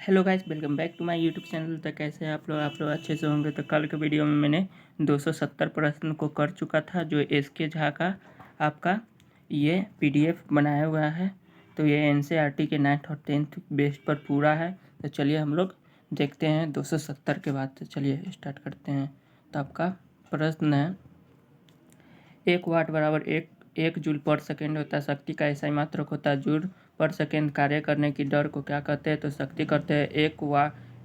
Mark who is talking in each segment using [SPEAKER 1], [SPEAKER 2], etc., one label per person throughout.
[SPEAKER 1] Hello guys, welcome back to my YouTube channel. तो कैसे हैं आप लोग अच्छे से होंगे। तो कल के वीडियो में मैंने 270 प्रश्न को कर चुका था, जो एसके झा का आपका ये पीडीएफ बनाया हुआ है। तो ये एनसीईआरटी के 9th और 10th बेस पर पूरा है। तो चलिए हम लोग देखते हैं 270 के बाद। तो चलिए स्टार्ट करते हैं। तो आपका प्रश्न है, 1 वाट बराबर एक जूल पर सेकेंड होता है। शक्ति का ऐसा ही मात्रक होता है। जूल पर सेकेंड कार्य करने की दर को क्या कहते हैं। तो शक्ति करते हैं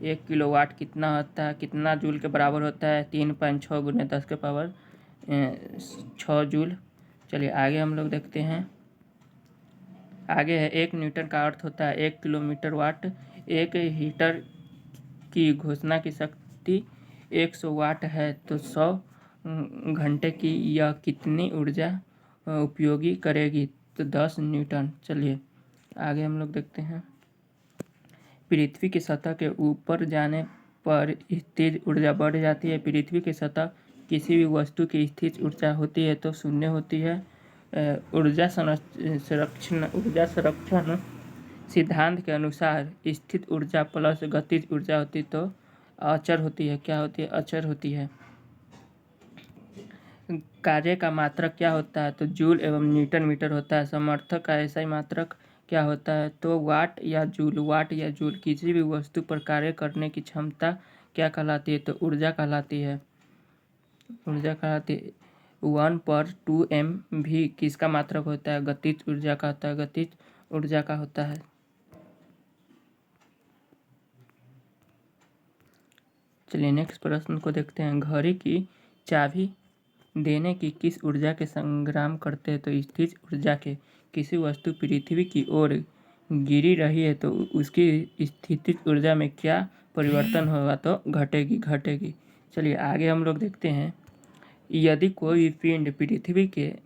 [SPEAKER 1] 1 किलोवाट कितना होता है, कितना जूल के बराबर होता है। 3.6 गुने 10 के पावर 6 जूल। चलिए आगे हम लोग देखते हैं। आगे है 1 न्यूटन का अर्थ होता है 1 किलोमीटर वाट। एक हीटर की घोषणा की शक्ति 100 वाट है। तो 100 घंटे की यह कितनी ऊर्जा उपयोगी करेगी। तो 10 न्यूटन। चलिए आगे हम लोग देखते हैं। पृथ्वी की सतह के ऊपर जाने पर स्थिर ऊर्जा बढ़ जाती है। पृथ्वी की सतह किसी भी वस्तु की स्थिर ऊर्जा होती है तो शून्य होती है। ऊर्जा संरक्षण सिद्धांत के अनुसार स्थिर ऊर्जा प्लस गतिज ऊर्जा होती तो अचर होती है। क्या होती है? अचर होती है। कार्य का मात्रक क्या होता है। तो जूल एवं न्यूटन मीटर होता है। समर्थक का ऐसा ही मात्रक क्या होता है। तो वाट या जूल किसी भी वस्तु पर कार्य करने की क्षमता क्या कहलाती है। तो ऊर्जा कहलाती है। 1/2 भी किसका मात्रक होता है। गतिज ऊर्जा का होता है। गतिज ऊर्जा का होता है। चलिए नेक्स्ट प्रश्न को देखते हैं। घड़ी की चाबी देने की किस ऊर्जा के संग्राम करते हैं। तो स्थिर ऊर्जा के। किसी वस्तु पृथ्वी की ओर गिरी रही है तो उसकी स्थितिज ऊर्जा में क्या परिवर्तन होगा। तो घटेगी। चलिए आगे हम लोग देखते हैं। यदि कोई भी पिंड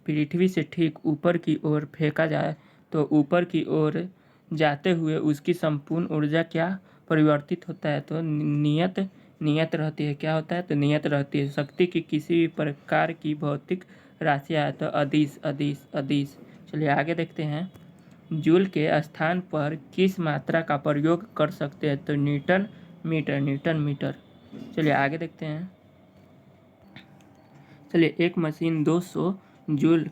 [SPEAKER 1] पृथ्वी से ठीक ऊपर की ओर फेंका जाए तो ऊपर की ओर जाते हुए उसकी संपूर्ण ऊर्जा क्या परिवर्तित होता है। तो नियत रहती है। क्या होता है? तो नियत रहती है। शक्ति की किसी भी प्रकार की भौतिक राशि है तो अदिश। चलिए आगे देखते हैं। जूल के स्थान पर किस मात्रा का प्रयोग कर सकते हैं। तो न्यूटन मीटर। चलिए आगे देखते हैं। चलिए एक मशीन 200 जूल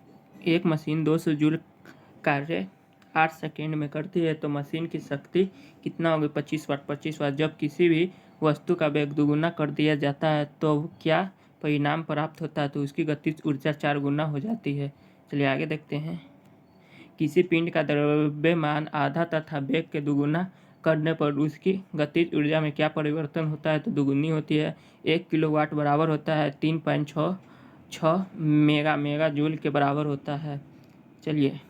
[SPEAKER 1] कार्य 8 सेकेंड में करती है तो मशीन की शक्ति कितना होगी। 25 वाट। जब किसी भी वस्तु का वेग दुगुना कर दिया जाता है तो क्या परिणाम प्राप्त होता है। तो उसकी गतिज ऊर्जा 4 गुना हो जाती है। चलिए आगे देखते हैं। किसी पिंड का द्रव्यमान आधा तथा वेग के दुगुना करने पर उसकी गतिज ऊर्जा में क्या परिवर्तन होता है। तो दुगुनी होती है। 1 किलोवाट बराबर होता है 3.6 मेगा जूल के बराबर होता है। चलिए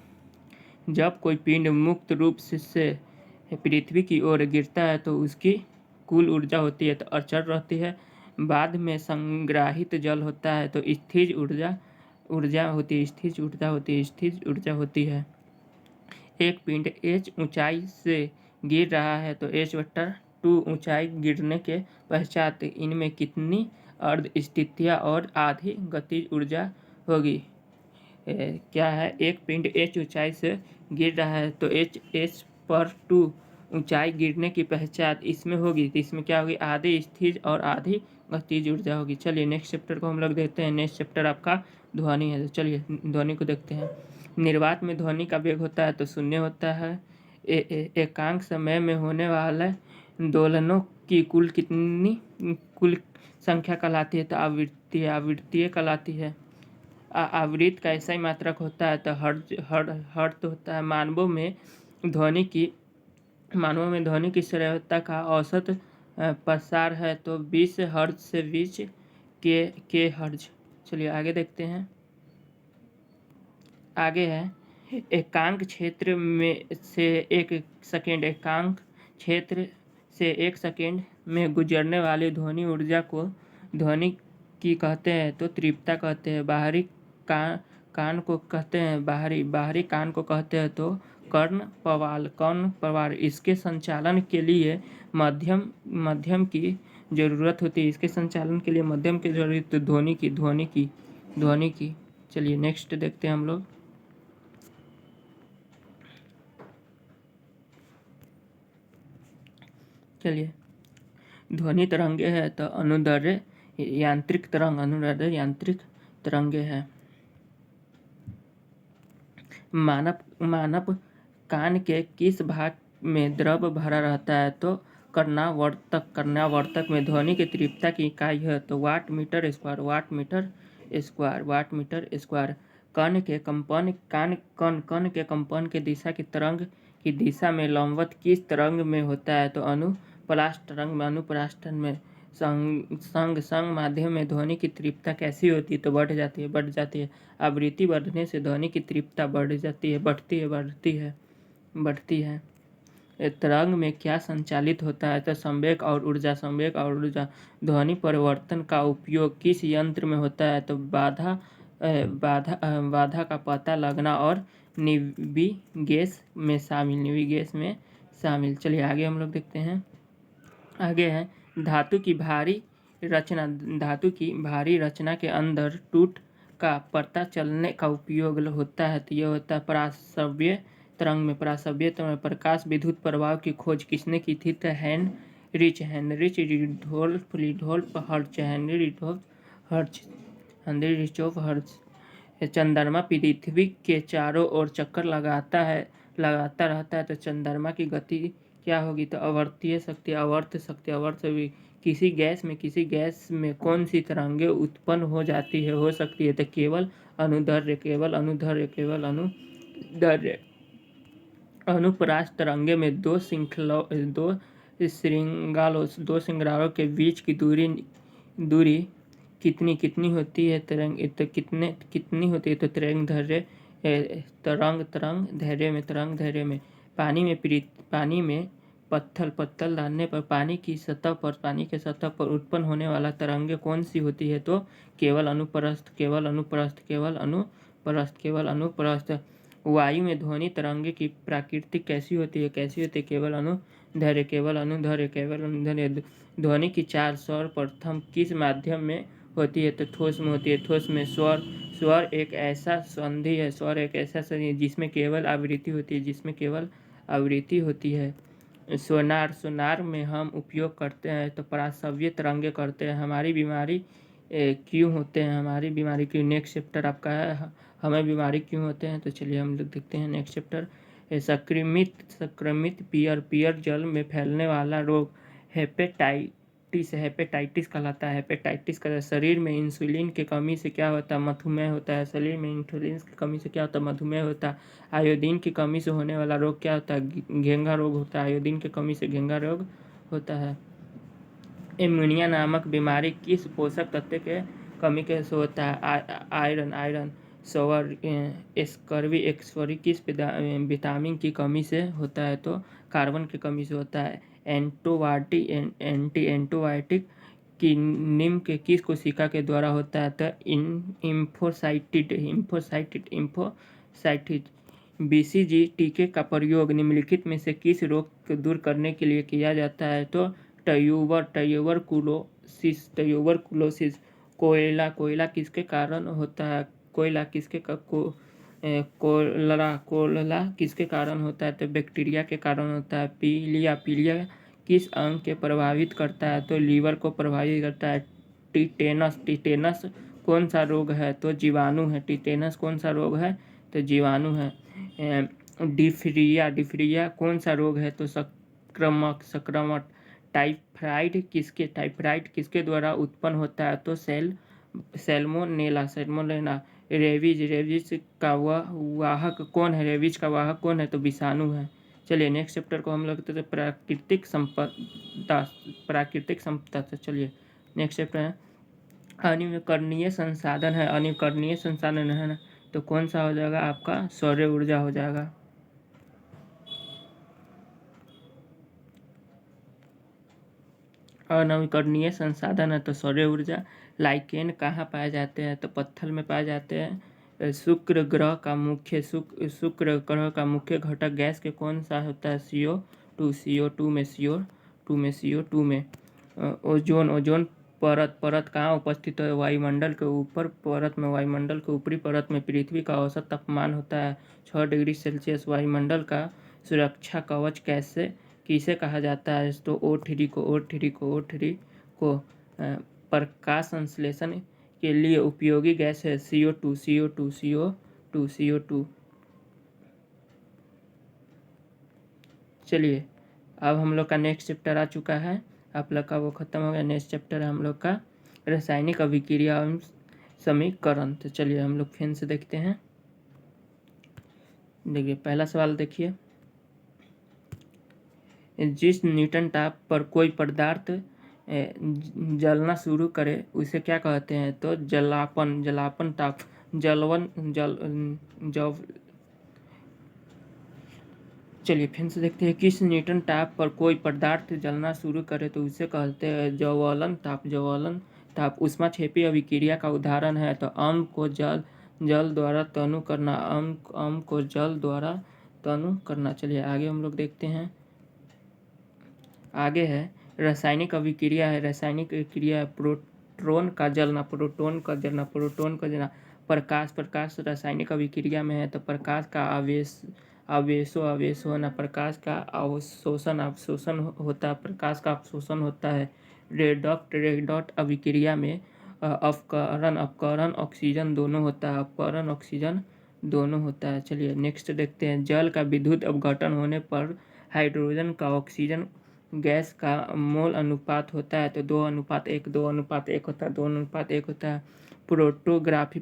[SPEAKER 1] जब कोई पिंड मुक्त रूप से पृथ्वी की ओर गिरता है तो उसकी कुल ऊर्जा होती है तो अचर रहती है। बाद में संग्रहित जल होता है तो स्थिर ऊर्जा होती है। एक पिंड h ऊंचाई से गिर रहा है तो h/2 ऊंचाई गिरने के पश्चात इनमें कितनी अर्ध स्थितियाँ और आधी गतिज ऊर्जा होगी। क्या है? एक पिंड h ऊंचाई से गिर रहा है तो h/2 ऊंचाई गिरने की पश्चात इसमें होगी। तो इसमें क्या होगी? आधी स्थिर और आधी गतिज ऊर्जा होगी। चलिए नेक्स्ट चैप्टर को हम लोग देखते हैं। नेक्स्ट चैप्टर आपका ध्वनि है। तो चलिए ध्वनि को देखते हैं। निर्वात में ध्वनि का वेग होता है तो शून्य होता है। एकांक समय में होने वाले दोलनों की कुल संख्या कहलाती है। तो आवृत्ति कहलाती है। आवृत्ति का ऐसा ही मात्रक होता है तो हर्ट्ज होता है। मानवों में ध्वनि की श्राव्यता का औसत प्रसार है तो 20 हर्ट्ज से 20 के हर्ट्ज। चलिए आगे देखते हैं। आगे है एकांक क्षेत्र से 1 सेकेंड में गुजरने वाली ध्वनि ऊर्जा को ध्वनि की कहते हैं तो तीव्रता कहते हैं। बाहरी कान को कहते हैं तो कर्ण प्रवाल। इसके संचालन के लिए मध्यम की जरूरत होती है। इसके संचालन के लिए मध्यम की जरूरत ध्वनि की। चलिए नेक्स्ट देखते हैं हम लोग। चलिए, ध्वनि तरंगे है तो अनुदैर्ध्य यांत्रिक तरंग, अनुदैर्ध्य यांत्रिक तरंगे है। मानव कान के किस भाग में द्रव भरा रहता है? तो कर्णावर्तक में। ध्वनि की तीव्रता की इकाई है तो watt metre square, watt metre square, watt metre square. कण के कंपन के दिशा की तरंग की दिशा में लंबवत किस तरंग में होता है? तो अनुप्रास्थ तरंग में, अनुप्रास्थ में। संग माध्यम में ध्वनि की तीव्रता कैसी होती है? तो बढ़ जाती है। आवृत्ति बढ़ने से ध्वनि की तीव्रता बढ़ जाती है, बढ़ती है। तरंग में क्या संचालित होता है? तो संवेग और ऊर्जा, ध्वनि परिवर्तन का उपयोग किस यंत्र में होता है? तो बाधा का पता लगना और निविगेस में शामिल। चलिए आगे हम लोग देखते हैं। आगे है धातु की भारी रचना के अंदर टूट का पता चलने का उपयोग होता है तो यह होता है पराश्रव्य तरंग में। प्रकाश विद्युत प्रभाव की खोज किसने की थी? तो हेनरिच रिडोल्फ हर्ट्ज। चंद्रमा पृथ्वी के चारों ओर चक्कर लगाता रहता है तो चंद्रमा की गति क्या होगी? तो आवर्तीय शक्ति, किसी गैस में कौन सी तरंगे उत्पन्न हो सकती है? तो केवल अनुदैर्ध्य। अनुप्रास्थ तरंगे में दो श्रृंगारों के बीच की दूरी कितनी होती है? कितनी होती है? तो तरंग दैर्ध्य में। पानी में पत्थर डालने पर पानी के सतह पर उत्पन्न होने वाला तरंगे कौन सी होती है? तो केवल अनुप्रस्थ। वायु में ध्वनि तरंगे की प्रकृति कैसी होती है? केवल अनुदैर्ध्य। ध्वनि की चार स्वर प्रथम किस माध्यम में होती है? तो ठोस में होती है। ठोस में स्वर एक ऐसा संधि है जिसमें केवल आवृत्ति होती है। सोनार में हम उपयोग करते हैं तो पराश्रव्य तरंगे करते हैं। हमारी बीमारी क्यों होते हैं? नेक्स्ट चैप्टर आपका है, हमें बीमारी क्यों होते हैं? तो चलिए हम लोग देखते हैं नेक्स्ट चैप्टर। संक्रमित पीयर जल में फैलने वाला रोग हेपेटाइटिस कहलाता है। शरीर में इंसुलिन की कमी से क्या होता है? मधुमेह होता है। आयोडीन की कमी से होने वाला रोग क्या होता है? घेंघा रोग होता है। आयोडीन की कमी से घेंघा रोग होता है। एनीमिया नामक बीमारी किस पोषक तत्व के कमी के से होता है? आयरन। स्कर्वी किस विटामिन की कमी से होता है? तो कार्बन की कमी से होता है। एंटीबायोटिक की निम्न के किस कोशिका के द्वारा होता है? तो इम्फोसाइटिड। बीसीजी टीके का प्रयोग निम्नलिखित में से किस रोग को दूर करने के लिए किया जाता है? तो ट्यूबरकुलोसिस। कोयला किसके कारण होता है? कोयला किसके कारण होता है? तो बैक्टीरिया के कारण होता है। पीलिया किस अंग के प्रभावित करता है? तो लीवर को प्रभावित करता है। टिटेनस कौन सा रोग है? तो जीवाणु है। टिटेनस कौन सा रोग है? तो जीवाणु है। डिफरिया कौन सा रोग है? तो संक्रमक। टाइफाइड किसके द्वारा उत्पन्न होता है? तो सैल्मोनेला। रेबीज का वाहक कौन है? तो विषाणु है। चलिए नेक्स्ट चैप्टर को हम लोग प्राकृतिक संपदा। तो चलिए नेक्स्ट चैप्टर है अनवीकरणीय संसाधन है ना, तो कौन सा हो जाएगा आपका? सौर ऊर्जा हो जाएगा। अनवीकरणीय संसाधन है तो सौर ऊर्जा। लाइकेन कहाँ पाए जाते हैं? तो पत्थर में पाए जाते हैं। शुक्र ग्रह का मुख्य घटक गैस के कौन सा होता है? CO2 में। ओजोन परत कहाँ उपस्थित है? वायुमंडल के ऊपरी परत में पृथ्वी का औसत तापमान होता है 6 डिग्री सेल्सियस। वायुमंडल का सुरक्षा कवच किसे कहा जाता है? तो O3 को प्रकाश संश्लेषण के लिए उपयोगी गैस है CO2। चलिए, अब हम लोग का नेक्स्ट चैप्टर आ चुका है, आप लोग का वो खत्म हो गया। नेक्स्ट चैप्टर है हम लोग का रासायनिक अभिक्रिया एवं समीकरण। तो चलिए हम लोग फिर से देखते हैं। देखिए पहला सवाल देखिए, जिस न्यूटन ताप पर कोई पदार्थ जलना शुरू करे उसे क्या कहते हैं? तो जलापन ताप, चलिए फिर से देखते हैं, किस न्यूटन ताप पर कोई पदार्थ जलना शुरू करे तो उसे कहते हैं ज्वलन ताप ऊष्माक्षेपी अभिक्रिया का उदाहरण है। तो अम्ल को जल द्वारा तनु करना, अम्ल को जल द्वारा तनु करना। चलिए आगे हम लोग देखते हैं। आगे है रासायनिक अभिक्रिया है। रासायनिक क्रिया है प्रोटॉन का जलना। प्रकाश रासायनिक अभिक्रिया में है। तो प्रकाश का आवेश होना, प्रकाश का अवशोषण होता है, प्रकाश का अवशोषण होता है। रेडॉक्ट अभिक्रिया में अपकरण ऑक्सीजन दोनों होता है। चलिए नेक्स्ट देखते हैं, जल का विद्युत अपघटन होने पर हाइड्रोजन का ऑक्सीजन गैस का मोल अनुपात होता है। तो 2:1 होता है। प्रोटोग्राफी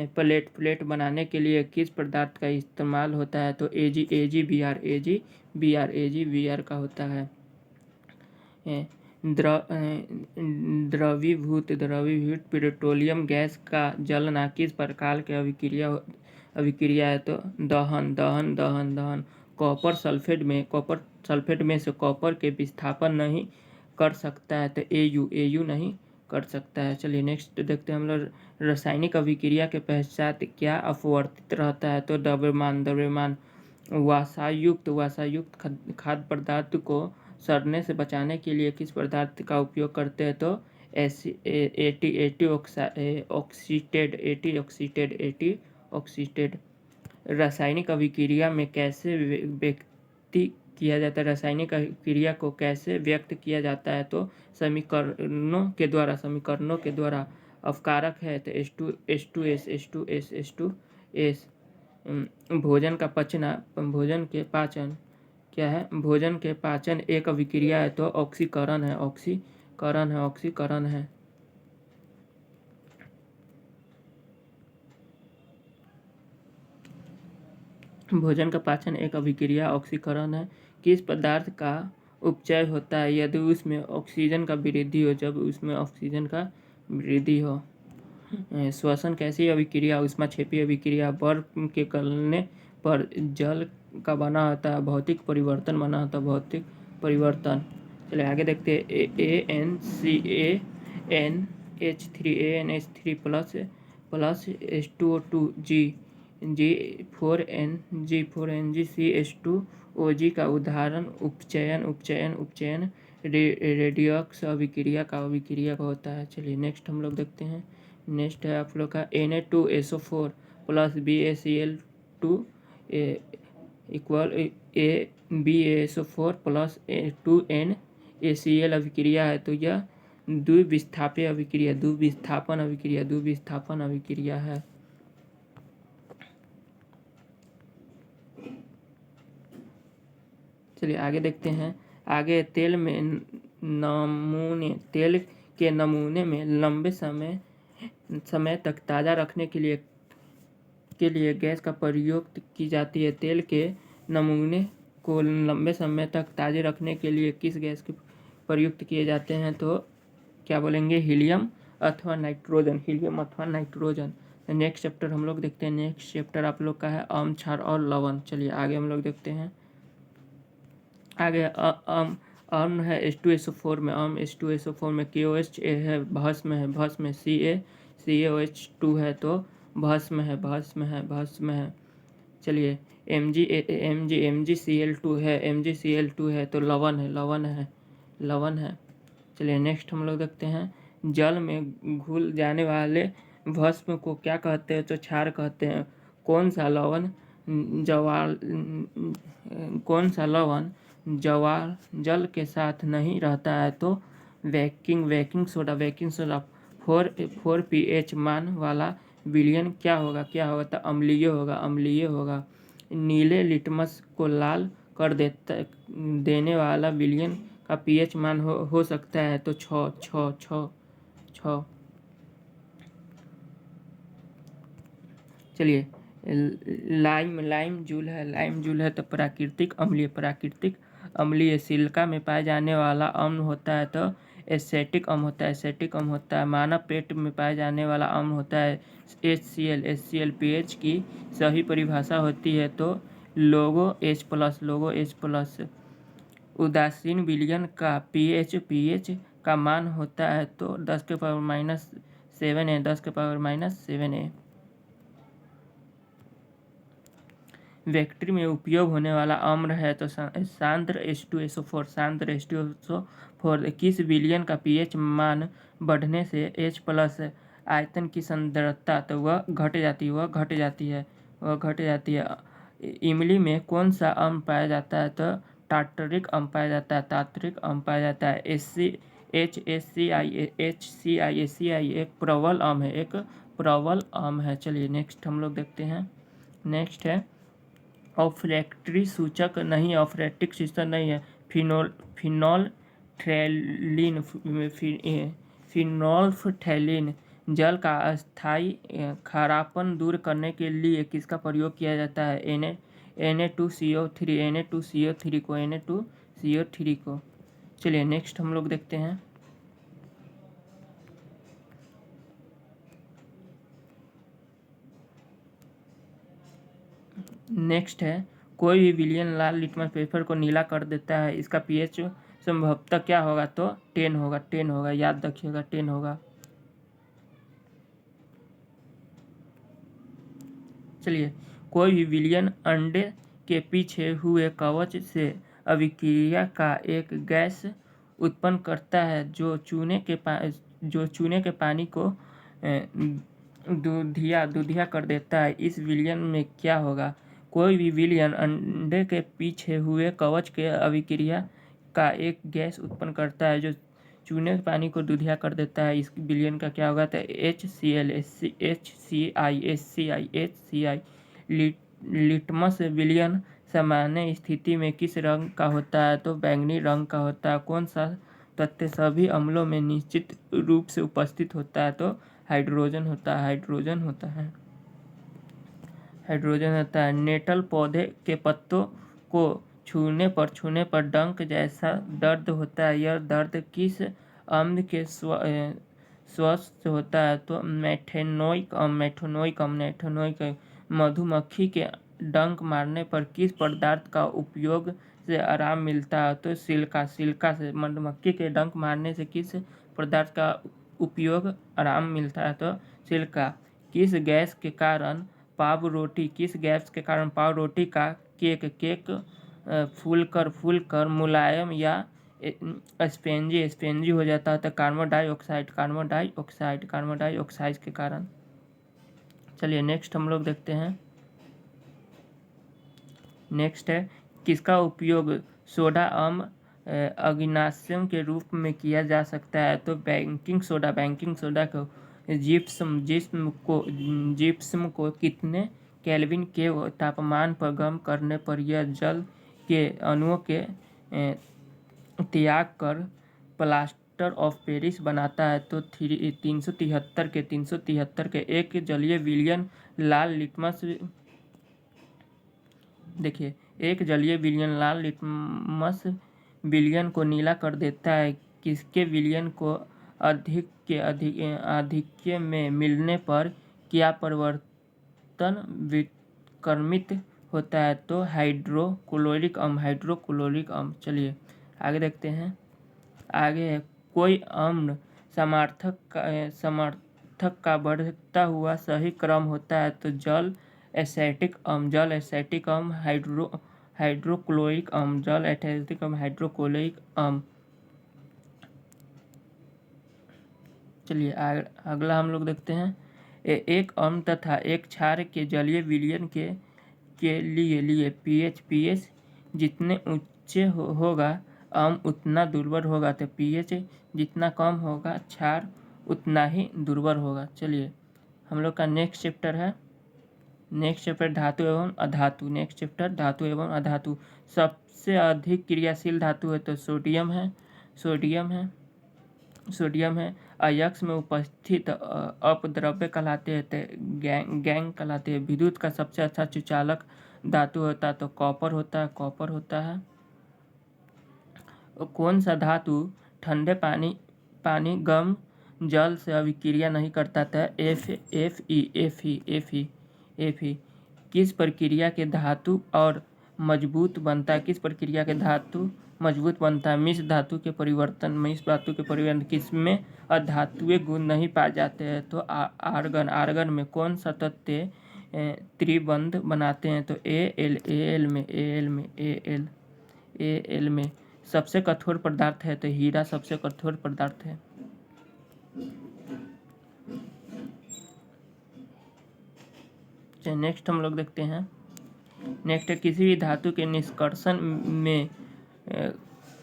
[SPEAKER 1] प्लेट बनाने के लिए किस पदार्थ का इस्तेमाल होता है? तो AgBr का होता है। द्रवीभूत पेट्रोलियम गैस का जलना किस प्रकार की अभिक्रिया है? तो दहन। कॉपर सल्फेट में से कॉपर के विस्थापन नहीं कर सकता है। तो AU नहीं कर सकता है। चलिए नेक्स्ट देखते हैं हम लोग, रासायनिक अभिक्रिया के पश्चात क्या अपवर्तित रहता है? तो द्रव्यमान। वसायुक्त खाद्य पदार्थ को सड़ने से बचाने के लिए किस पदार्थ का उपयोग करते हैं? तो एटी रासायनिक अभिक्रिया में कैसे व्यक्त किया जाता है? रासायनिक अभिक्रिया को कैसे व्यक्त किया जाता है? तो समीकरणों के द्वारा। अपकारक है तो H2S। भोजन के पाचन एक अभिक्रिया है। तो ऑक्सीकरण है। भोजन का पाचन एक अभिक्रिया ऑक्सीकरण है। किस पदार्थ का उपचय होता है यदि उसमें ऑक्सीजन का वृद्धि हो? जब उसमें ऑक्सीजन का वृद्धि हो। श्वसन कैसी अभिक्रिया? ऊष्माक्षेपी अभिक्रिया। बर्फ के गलने पर जल का बना होता है भौतिक परिवर्तन। चलिए आगे देखते हैं, AnH3 प्लस H2O2 G4NGCH2OG का उदाहरण उपचयन रेडियक्स अभिक्रिया का होता है। चलिए नेक्स्ट हम लोग देखते हैं। नेक्स्ट है आप लोग का Na2SO4 plus BaCl2 equal BaSO4 plus 2NaCl अभिक्रिया है। तो यह द्विविस्थापन अभिक्रिया है। चलिए आगे देखते हैं। आगे तेल के नमूने में लंबे समय तक ताज़ा रखने के लिए गैस का प्रयोग की जाती है। तेल के नमूने को लंबे समय तक ताज़े रखने के लिए किस गैस के प्रयुक्त किए जाते हैं? तो क्या बोलेंगे? हीलियम अथवा नाइट्रोजन। नेक्स्ट चैप्टर हम लोग देखते हैं। नेक्स्ट चैप्टर आप लोग का है अम्ल, क्षार और लवण। चलिए आगे हम लोग देखते हैं। आगे अम्ल है H2SO4 में। H2SO4 में KOH है, भस्म है। CaOH2 है तो भस्म है। चलिए MgCl2 है तो लवण है। चलिए नेक्स्ट हम लोग देखते हैं। जल में घुल जाने वाले भस्म को क्या कहते हैं? तो क्षार कहते हैं। कौन सा लवण जल के साथ नहीं रहता है तो बेकिंग सोडा 4 pH मान वाला विलयन क्या होगा तो अम्लीय होगा। नीले लिटमस को लाल कर देने वाला विलयन का pH मान हो सकता है तो 6। चलिए, लाइम जूल है तो प्राकृतिक अम्लीय। सिलिका में पाए जाने वाला अम्ल होता है तो एसिटिक अम्ल होता है। मानव पेट में पाए जाने वाला अम्ल होता है HCl। pH की सही परिभाषा होती है तो लोगो H+। उदासीन विलयन का pH का मान होता है तो 10⁻⁷ फैक्ट्री में उपयोग होने वाला अम्ल है तो सांद्र H2SO4। किस विलयन का pH मान बढ़ने से H+ आयतन की सांद्रता तो वह घट जाती है। इमली में कौन सा अम्ल पाया जाता है तो टार्टरिक अम्ल पाया जाता है। HCI एक प्रबल अम्ल है। चलिए नेक्स्ट हम लोग देखते हैं। नेक्स्ट है ऑफ्रैक्टिक सूचक नहीं है। फिनोल्फ्थैलीन जल का अस्थायी खारापन दूर करने के लिए किसका प्रयोग किया जाता है Na2CO3 को। चलिए नेक्स्ट हम लोग देखते हैं। नेक्स्ट है कोई भी विलयन लाल लिटमस पेपर को नीला कर देता है, इसका pH संभवतः क्या होगा तो 10 होगा। याद रखिएगा 10 होगा। चलिए, कोई भी विलयन अंडे के पीछे हुए कवच से अभिक्रिया का एक गैस उत्पन्न करता है जो चूने के पानी को दूधिया कर देता है। इस विलयन में क्या होगा। कोई भी विलयन अंडे के पीछे हुए कवच के अभिक्रिया का एक गैस उत्पन्न करता है जो चूने के पानी को दूधिया कर देता है। इस विलयन का क्या होगा तो HCI। लिटमस विलयन सामान्य स्थिति में किस रंग का होता है तो बैंगनी रंग का होता है। कौन सा तथ्य सभी अम्लों में निश्चित रूप से उपस्थित होता है तो हाइड्रोजन होता है। नेटल पौधे के पत्तों को छूने पर डंक जैसा दर्द होता है। यह दर्द किस अम्ल के स्वस्थ होता है तो मेथेनोइक अम्ल। मधुमक्खी के डंक मारने पर किस पदार्थ का उपयोग से आराम मिलता है तो सिल्का से। मधुमक्खी के डंक मारने से किस पदार्थ का उपयोग आराम मिलता है तो सिल्का। किस गैस के कारण पाव रोटी का केक फूलकर मुलायम या स्पंजी हो जाता है तो कार्बन डाइऑक्साइड के कारण। चलिए नेक्स्ट हम लोग देखते हैं। नेक्स्ट है किसका उपयोग सोडा अग्नाशय के रूप में किया जा सकता है तो बेकिंग सोडा को जिप्सम को कितने केल्विन के तापमान पर गर्म करने पर यह जल के अणुओं के त्याग कर प्लास्टर ऑफ पेरिस बनाता है तो 373 के। एक जलीय विलयन लाल लिटमस विलयन को नीला कर देता है। किसके विलयन को आधिक्य में मिलने पर क्या परिवर्तन विक्रमित होता है तो हाइड्रोक्लोरिक अम्ल। चलिए आगे देखते हैं। आगे है कोई अम्ल समर्थक का बढ़ता हुआ सही क्रम होता है तो जल एसिटिक अम्ल हाइड्रोक्लोरिक अम्ल। चलिए अगला हम लोग देखते हैं। एक अम्ल तथा एक क्षार के जलीय विलयन के लिए pH जितने होगा अम्ल उतना दुर्बल होगा। तो pH जितना कम होगा क्षार उतना ही दुर्बल होगा। चलिए हम लोग का नेक्स्ट चैप्टर धातु एवं अधातु। नेक्स्ट चैप्टर धातु एवं अधातु। सबसे अधिक क्रियाशील धातु है तो सोडियम है। अयस्क में उपस्थित अपद्रव्य कहलाते हैं तो गैंग कहलाते हैं। विद्युत का सबसे अच्छा सुचालक धातु होता है तो कॉपर होता है। कौन सा धातु ठंडे पानी गर्म जल से अभिक्रिया नहीं करता था? Fe। किस प्रक्रिया के धातु और मजबूत बनता है? मिश्र धातु के परिवर्तन किसमें अधातुए गुण नहीं पाए जाते हैं? तो आर्गन में। कौन सा तत्व त्रिबंध बनाते हैं? तो Al में। सबसे कठोर पदार्थ है तो हीरा सबसे कठोर पदार्थ है। नेक्स्ट हम लोग देखते हैं। नेक्स्ट किसी भी धातु के निष्कर्षण में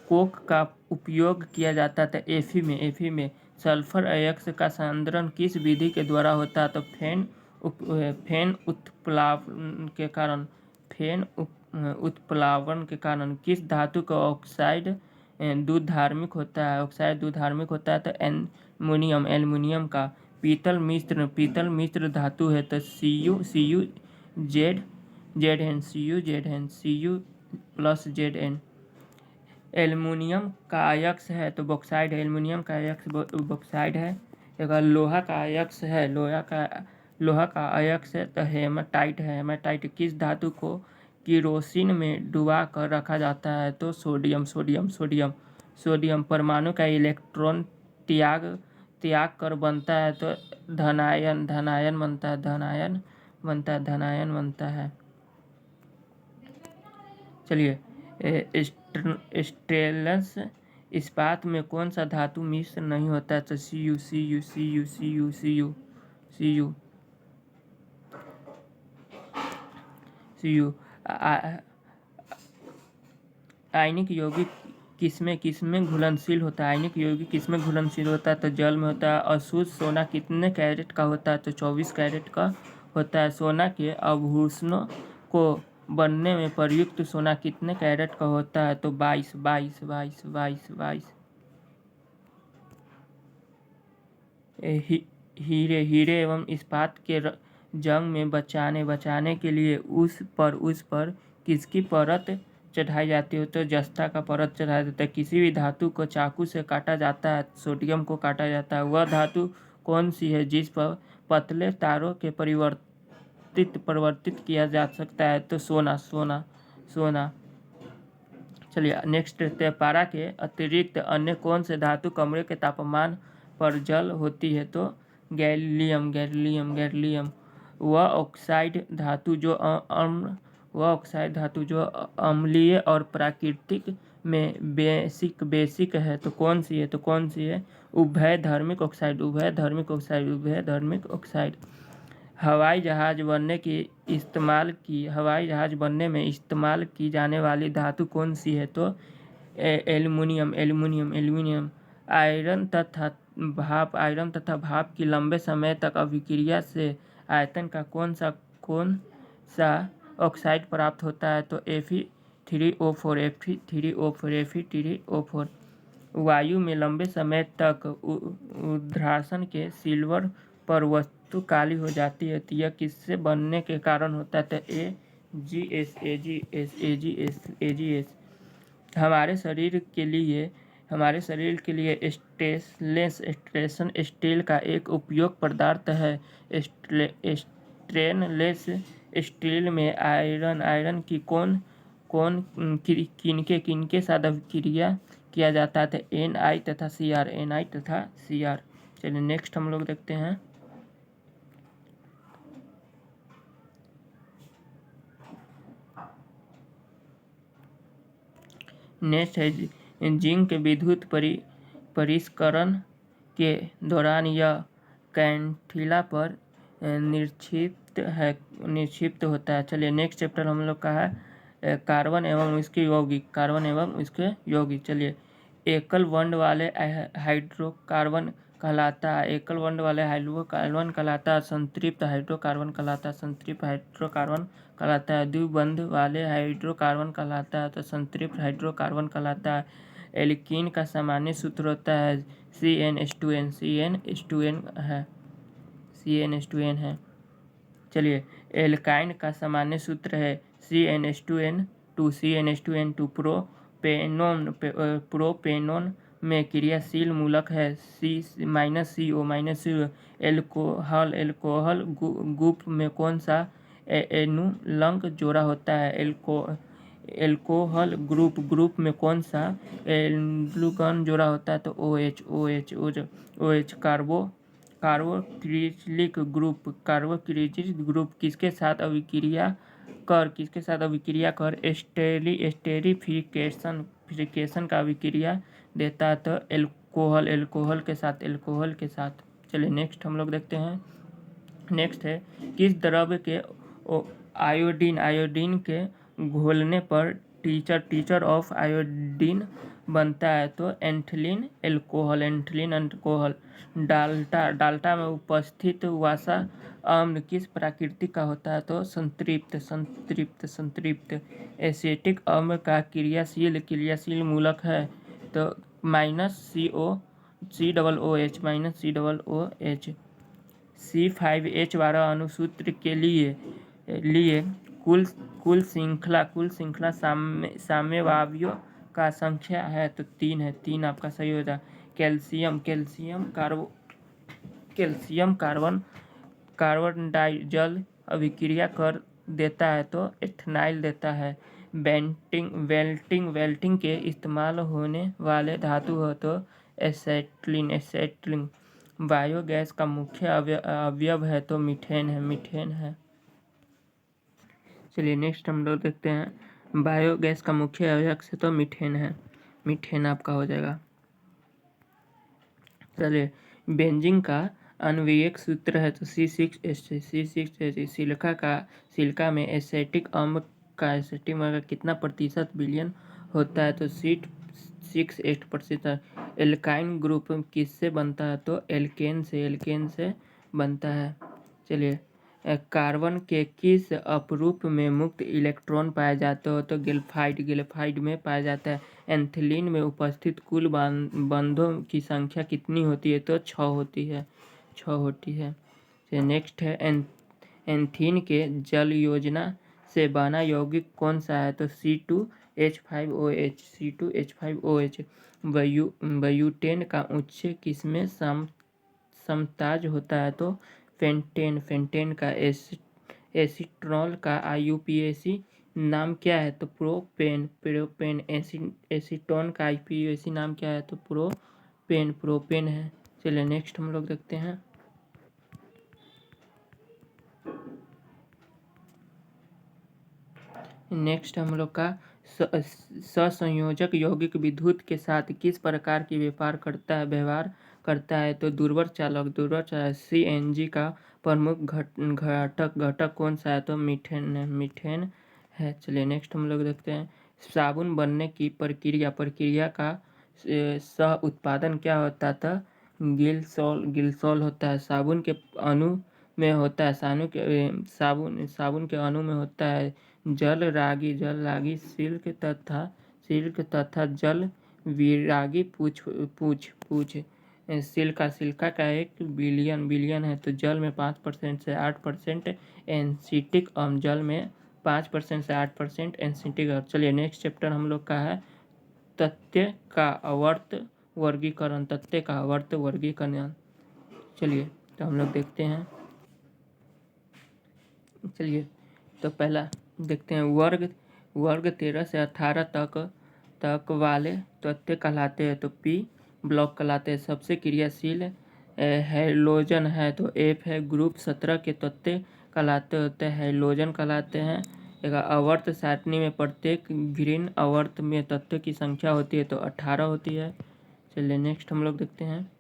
[SPEAKER 1] कोक का उपयोग किया जाता है। Fe में सल्फर अयस्क का सांद्रण किस विधि के द्वारा होता है? तो फेन उत्प्लावन के कारण। किस धातु का ऑक्साइड दुधार्मिक होता है? तो एल्युमिनियम का। पीतल मिश्र धातु है तो Cu+Zn। एल्युमिनियम का अयस्क है तो बॉक्साइड है। अगर लोहा का अयस्क है तो हेमाटाइट। किस धातु को किरोसिन में डुबा कर रखा जाता है? तो सोडियम। परमाणु का इलेक्ट्रॉन त्याग कर बनता है तो धनायन बनता है। चलिए स्टेनलेस इस्पात में कौन सा धातु मिश्र नहीं होता? तो Cu। आयनिक यौगिक किसमें घुलनशील होता है? तो जल में होता है। अशुद्ध सोना कितने कैरेट का होता है? तो 24 कैरेट का होता है। सोना के आभूषणों को बनने में प्रयुक्त सोना कितने कैरेट का होता है? तो 22। हीरे एवं इस्पात के जंग में बचाने के लिए उस पर किसकी परत चढ़ाई जाती है? तो जस्ता का परत चढ़ाया जाता है। किसी भी धातु को चाकू से काटा जाता है, सोडियम को काटा जाता है। वह धातु कौन सी है जिस पर पतले तारों के परिवर्तित किया जा सकता है? तो सोना। चलिए नेक्स्ट देखते हैं। पारा के अतिरिक्त अन्य कौन से धातु कमरे के तापमान पर जल होती है? तो गैलियम। वह ऑक्साइड धातु जो अम्लीय और प्राकृतिक में बेसिक है तो कौन सी है? उभयधर्मिक ऑक्साइड। हवाई जहाज बनने में इस्तेमाल की जाने वाली धातु कौन सी है? तो एल्युमिनियम। आयरन तथा भाप की लंबे समय तक अभिक्रिया से आयतन का कौन सा ऑक्साइड प्राप्त होता है? तो Fe3O4। वायु में लंबे समय तक उद्घर्षण के सिल्वर पर वस्तु काली हो जाती है तो यह किससे बनने के कारण होता है? तो AgS। हमारे शरीर के लिए स्टेनलेस स्टील का एक उपयोग पदार्थ है। स्टेनलेस स्टील में आयरन की किनके साथ अभिक्रिया किया जाता है? तो Na तथा Cr। चलिए नेक्स्ट हम लोग देखते हैं। नेक्स्ट है जिंक विद्युत परिष्करण के दौरान यह कैंथिला पर निक्षिप्त होता है। चलिए नेक्स्ट चैप्टर हम लोग का है कार्बन एवं इसके यौगिक, कार्बन एवं इसके यौगिक। चलिए, एकल बॉन्ड वाले हाइड्रोकार्बन कहलाता है, एकल बॉन्ड वाले हाइड्रोकार्बन कहलाता है संतृप्त हाइड्रोकार्बन कहलाता है, संतृप्त हाइड्रोकार्बन कहलाता है। द्विबंध वाले हाइड्रोकार्बन कहलाता है तो संतृप्त हाइड्रोकार्बन कहलाता है। एल्कीन का सामान्य सूत्र होता है CnH2n, CnH2n है, CnH2n है। चलिए, एल्काइन का सामान्य सूत्र है CnH2n2, CnH2n2। प्रोपेनोन में क्रियाशील मूलक है -CO। एल्कोहल ग्रुप में कौन सा एनुलंग जोड़ा होता है? एल्कोहल ग्रुप में कौन सा एनुलंग जोड़ा होता है? तो OH। कार्बोक्सिलिक ग्रुप किसके साथ अभिक्रिया कर एस्टेरिफिकेशन का अभिक्रिया देता है? तो एल्कोहल के साथ। चलिए नेक्स्ट हम लोग देखते हैं। नेक्स्ट है, किस द्रव्य के आयोडीन के घोलने पर टीचर ऑफ आयोडीन बनता है? तो एथिलीन अल्कोहल। डाल्टा में उपस्थित वसा अम्ल किस प्रकृति का होता है? तो संतृप्त। एसिटिक अम्ल का क्रियाशील मूलक है तो -COOH। C5H12 अणुसूत्र के लिए कुल श्रृंखला साम्यवायवीय का संख्या है? तो 3 है, 3 आपका सही हो जाए। कैल्शियम कार्बन डाइजल अभिक्रिया कर देता है तो एथेनॉल देता है। वेल्डिंग के इस्तेमाल होने वाले धातु हो तो एसेटिलीन। बायोगैस का मुख्य अवयव है तो मीथेन है। चलिए नेक्स्ट हम लोग देखते हैं। बायोगैस का मुख्य अवयव से तो मीथेन है, मीथेन आपका हो जाएगा। चलिए, बेंजीन का आणविक सूत्र है तो C6H6। सिलिका में एसिटिक अम्ल का कितना प्रतिशत विलयन होता है? तो 6% एल्काइन ग्रुप किससे बनता है? तो एल्केन से बनता है। चलिए, कार्बन के किस अपरूप में मुक्त इलेक्ट्रॉन पाए जाते हो? तो ग्रेफाइट में पाया जाता है। एथिलीन में उपस्थित कुल बंधों की संख्या कितनी होती है? तो 6 होती है। नेक्स्ट है, एथीन के जल योजना से बना यौगिक कौन सा है? तो C2H5OH। ब्यूटेन का उच्च किसमें समताज होता है? तो फेंटेन का। एसीटोन का IUPAC नाम क्या है? तो प्रोपेन। एसीटोन का IUPAC नाम क्या है? तो प्रोपेन है। चलिए नेक्स्ट हम लोग देखते हैं। नेक्स्ट हम लोग का सहसंयोजक यौगिक विद्युत के साथ किस प्रकार की व्यवहार करता है? तो दुर्बल चालक। CNG का प्रमुख घटक कौन सा है? तो मीथेन है। चलिए नेक्स्ट हम लोग देखते हैं। साबुन बनने की प्रक्रिया का सह उत्पादन क्या होता था? ग्लिसरॉल होता है। साबुन के अणु में होता है साबुन के अणु में होता है जल रागी, सिल्क तथा जल विरागी पूछ। सिल्का का एक बिलियन है तो जल में 5% से 8% एसिटिक अम्ल, जल में 5% से 8% एसिटिक अम्ल। चलिए नेक्स्ट चैप्टर हम लोग का है तथ्य का आवर्त वर्गीकरण। चलिए तो हम लोग देखते हैं। चलिए तो पहला देखते हैं, वर्ग 13 से 18 तक वाले तथ्य कहलाते हैं तो P ब्लॉक कहलाते हैं। सबसे क्रियाशील हैलोजन है तो F है। ग्रुप 17 के तथ्य कहलाते होते हैं हैलोजन कहलाते हैं। एक आवर्त सारणी में प्रत्येक ग्रीन आवर्त में तथ्य की संख्या होती है तो 18 होती है। चलिए नेक्स्ट हम लोग देखते हैं।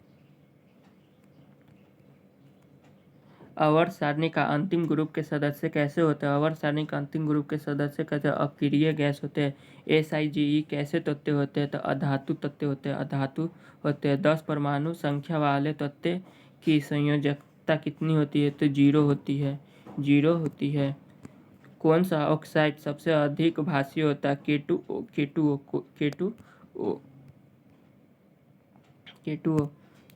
[SPEAKER 1] आवर्त सारणी का अंतिम ग्रुप के सदस्य कैसे होते हैं? आवर्त सारणी का अंतिम ग्रुप के सदस्य कैसे अक्रिय गैस होते हैं। SiGe कैसे तत्व होते हैं? तो अधातु तत्व होते हैं, अधातु होते हैं। 10 परमाणु संख्या वाले तत्व की संयोजकता कितनी होती है? तो 0 होती है, 0 होती है। कौन सा ऑक्साइड सबसे अधिक भाषी होता है? K2O, K2O, K2O, K2O।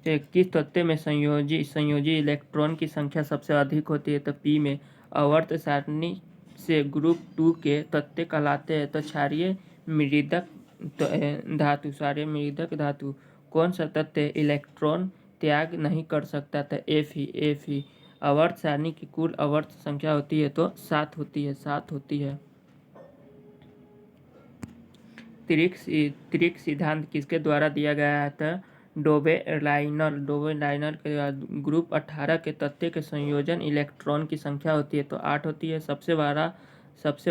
[SPEAKER 1] किस तत्व में संयोजी इलेक्ट्रॉन की संख्या सबसे अधिक होती है? तो P में। आवर्त सारणी से ग्रुप 2 के तत्व कहलाते हैं तो क्षारीय मृदक धातु, क्षारीय मृदक धातु। कौन सा तत्व इलेक्ट्रॉन त्याग नहीं कर सकता? था Fe। आवर्त सारणी की कुल आवर्त संख्या होती है तो 7 होती है, 7 होती है। त्रिक सिद्धांत किसके द्वारा दिया गया था? डोबे-लाइनर के ग्रुप 18 के तत्व के संयोजन इलेक्ट्रॉन की संख्या होती है तो 8 होती है। सबसे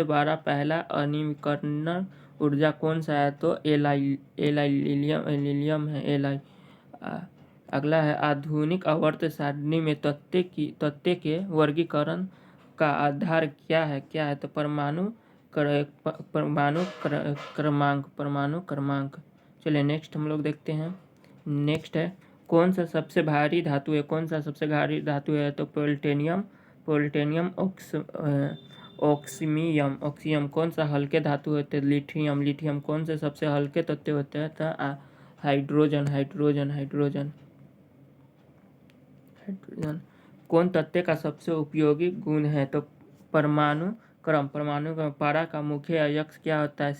[SPEAKER 1] बड़ा पहला अनिमीकरण ऊर्जा कौन सा है? तो एलिलियम है, एलाई। अगला है आधुनिक आवर्त सारणी में तत्व के वर्गीकरण का आधार क्या है? तो परमाणु क्रमांक। चलिए नेक्स्ट हम लोग देखते हैं। नेक्स्ट है कौन सा सबसे भारी धातु है? तो प्लूटोनियम ऑक्सीयम। कौन सा हल्के धातु होते हैं? लिथियम। कौन से सबसे हल्के तत्व होते हैं? तो हाइड्रोजन। कौन तत्व का सबसे उपयोगी गुण है? तो परमाणु क्रम। पारा का मुख्य अयस्क क्या होता है?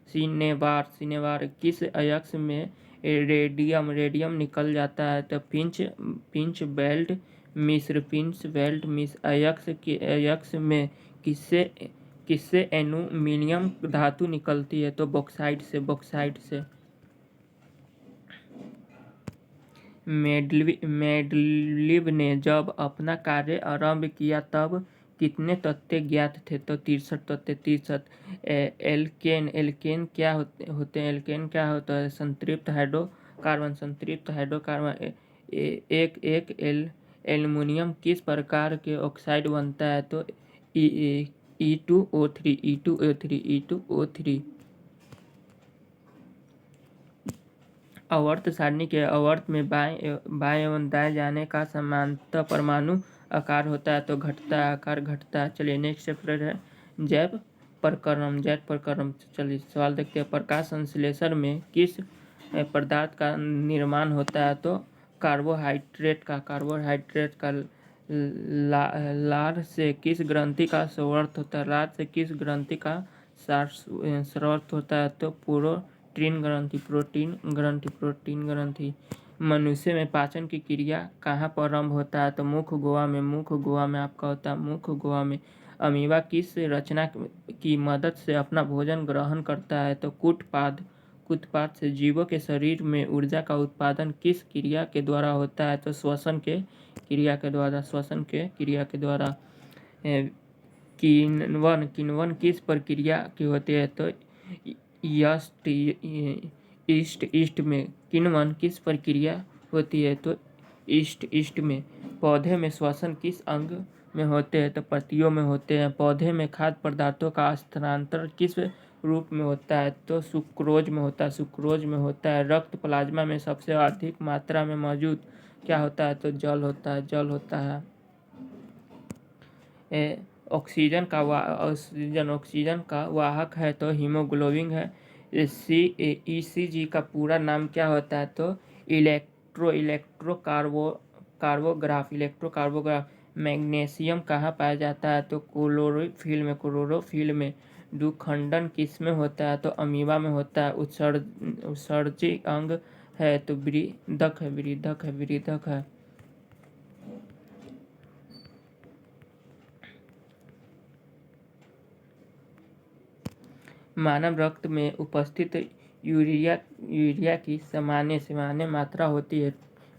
[SPEAKER 1] सिनेबार। किस अयस्क में रेडियम निकल जाता है? तो पिंच बेल्ट मिश्र। अयस्क में किससे एल्यूमीनियम धातु निकलती है? तो बॉक्साइट से। मेंडलीव ने जब अपना कार्य आरंभ किया तब कितने तत्व ज्ञात थे? तो 63 तत्व। एल्केन क्या होते हैं? संतृप्त हाइड्रोकार्बन। एक एल्युमिनियम किस प्रकार के ऑक्साइड बनता है? तो E2O3। आवर्त सारणी के आवर्त में बाएं एवं दाएं जाने का समांतर परमाणु आकार होता है तो आकार घटता है। चलिए नेक्स्ट चैप्टर है जैव प्रकरण। चलिए सवाल देखते हैं। प्रकाश संश्लेषण में किस पदार्थ का निर्माण होता है? तो कार्बोहाइड्रेट का। लार से किस ग्रंथि का स्राव होता है? तो प्रोटीन ग्रंथि। मनुष्य में पाचन की क्रिया कहाँ प्रारंभ होता है? तो मुख गुहा में आपका होता है मुख गुहा में। अमीबा किस रचना की मदद से अपना भोजन ग्रहण करता है? तो कूटपाद से। जीवों के शरीर में ऊर्जा का उत्पादन किस क्रिया के द्वारा होता है? तो श्वसन के क्रिया के द्वारा। किण्वन किस प्रक्रिया की होती है? तो ईस्ट में। किण्वन किस प्रक्रिया होती है? तो ईस्ट में। पौधे में श्वसन किस अंग में होते हैं? तो पत्तियों में होते हैं। पौधे में खाद्य पदार्थों का स्थानांतरण किस रूप में होता है? तो सुक्रोज में होता है। रक्त प्लाज्मा में सबसे अधिक मात्रा में मौजूद क्या होता है? तो जल होता है। ऑक्सीजन का वाहक है तो हीमोग्लोबिन है। ECG का पूरा नाम क्या होता है? तो इलेक्ट्रोकार्बोग्राफ। मैग्नीशियम कहाँ पाया जाता है? तो क्लोरोफिल में। द्विखंडन किस में होता है? तो अमीबा में होता है। उत्सर्जी अंग है तो विरीदक है। मानव रक्त में उपस्थित यूरिया की सामान्य मात्रा होती है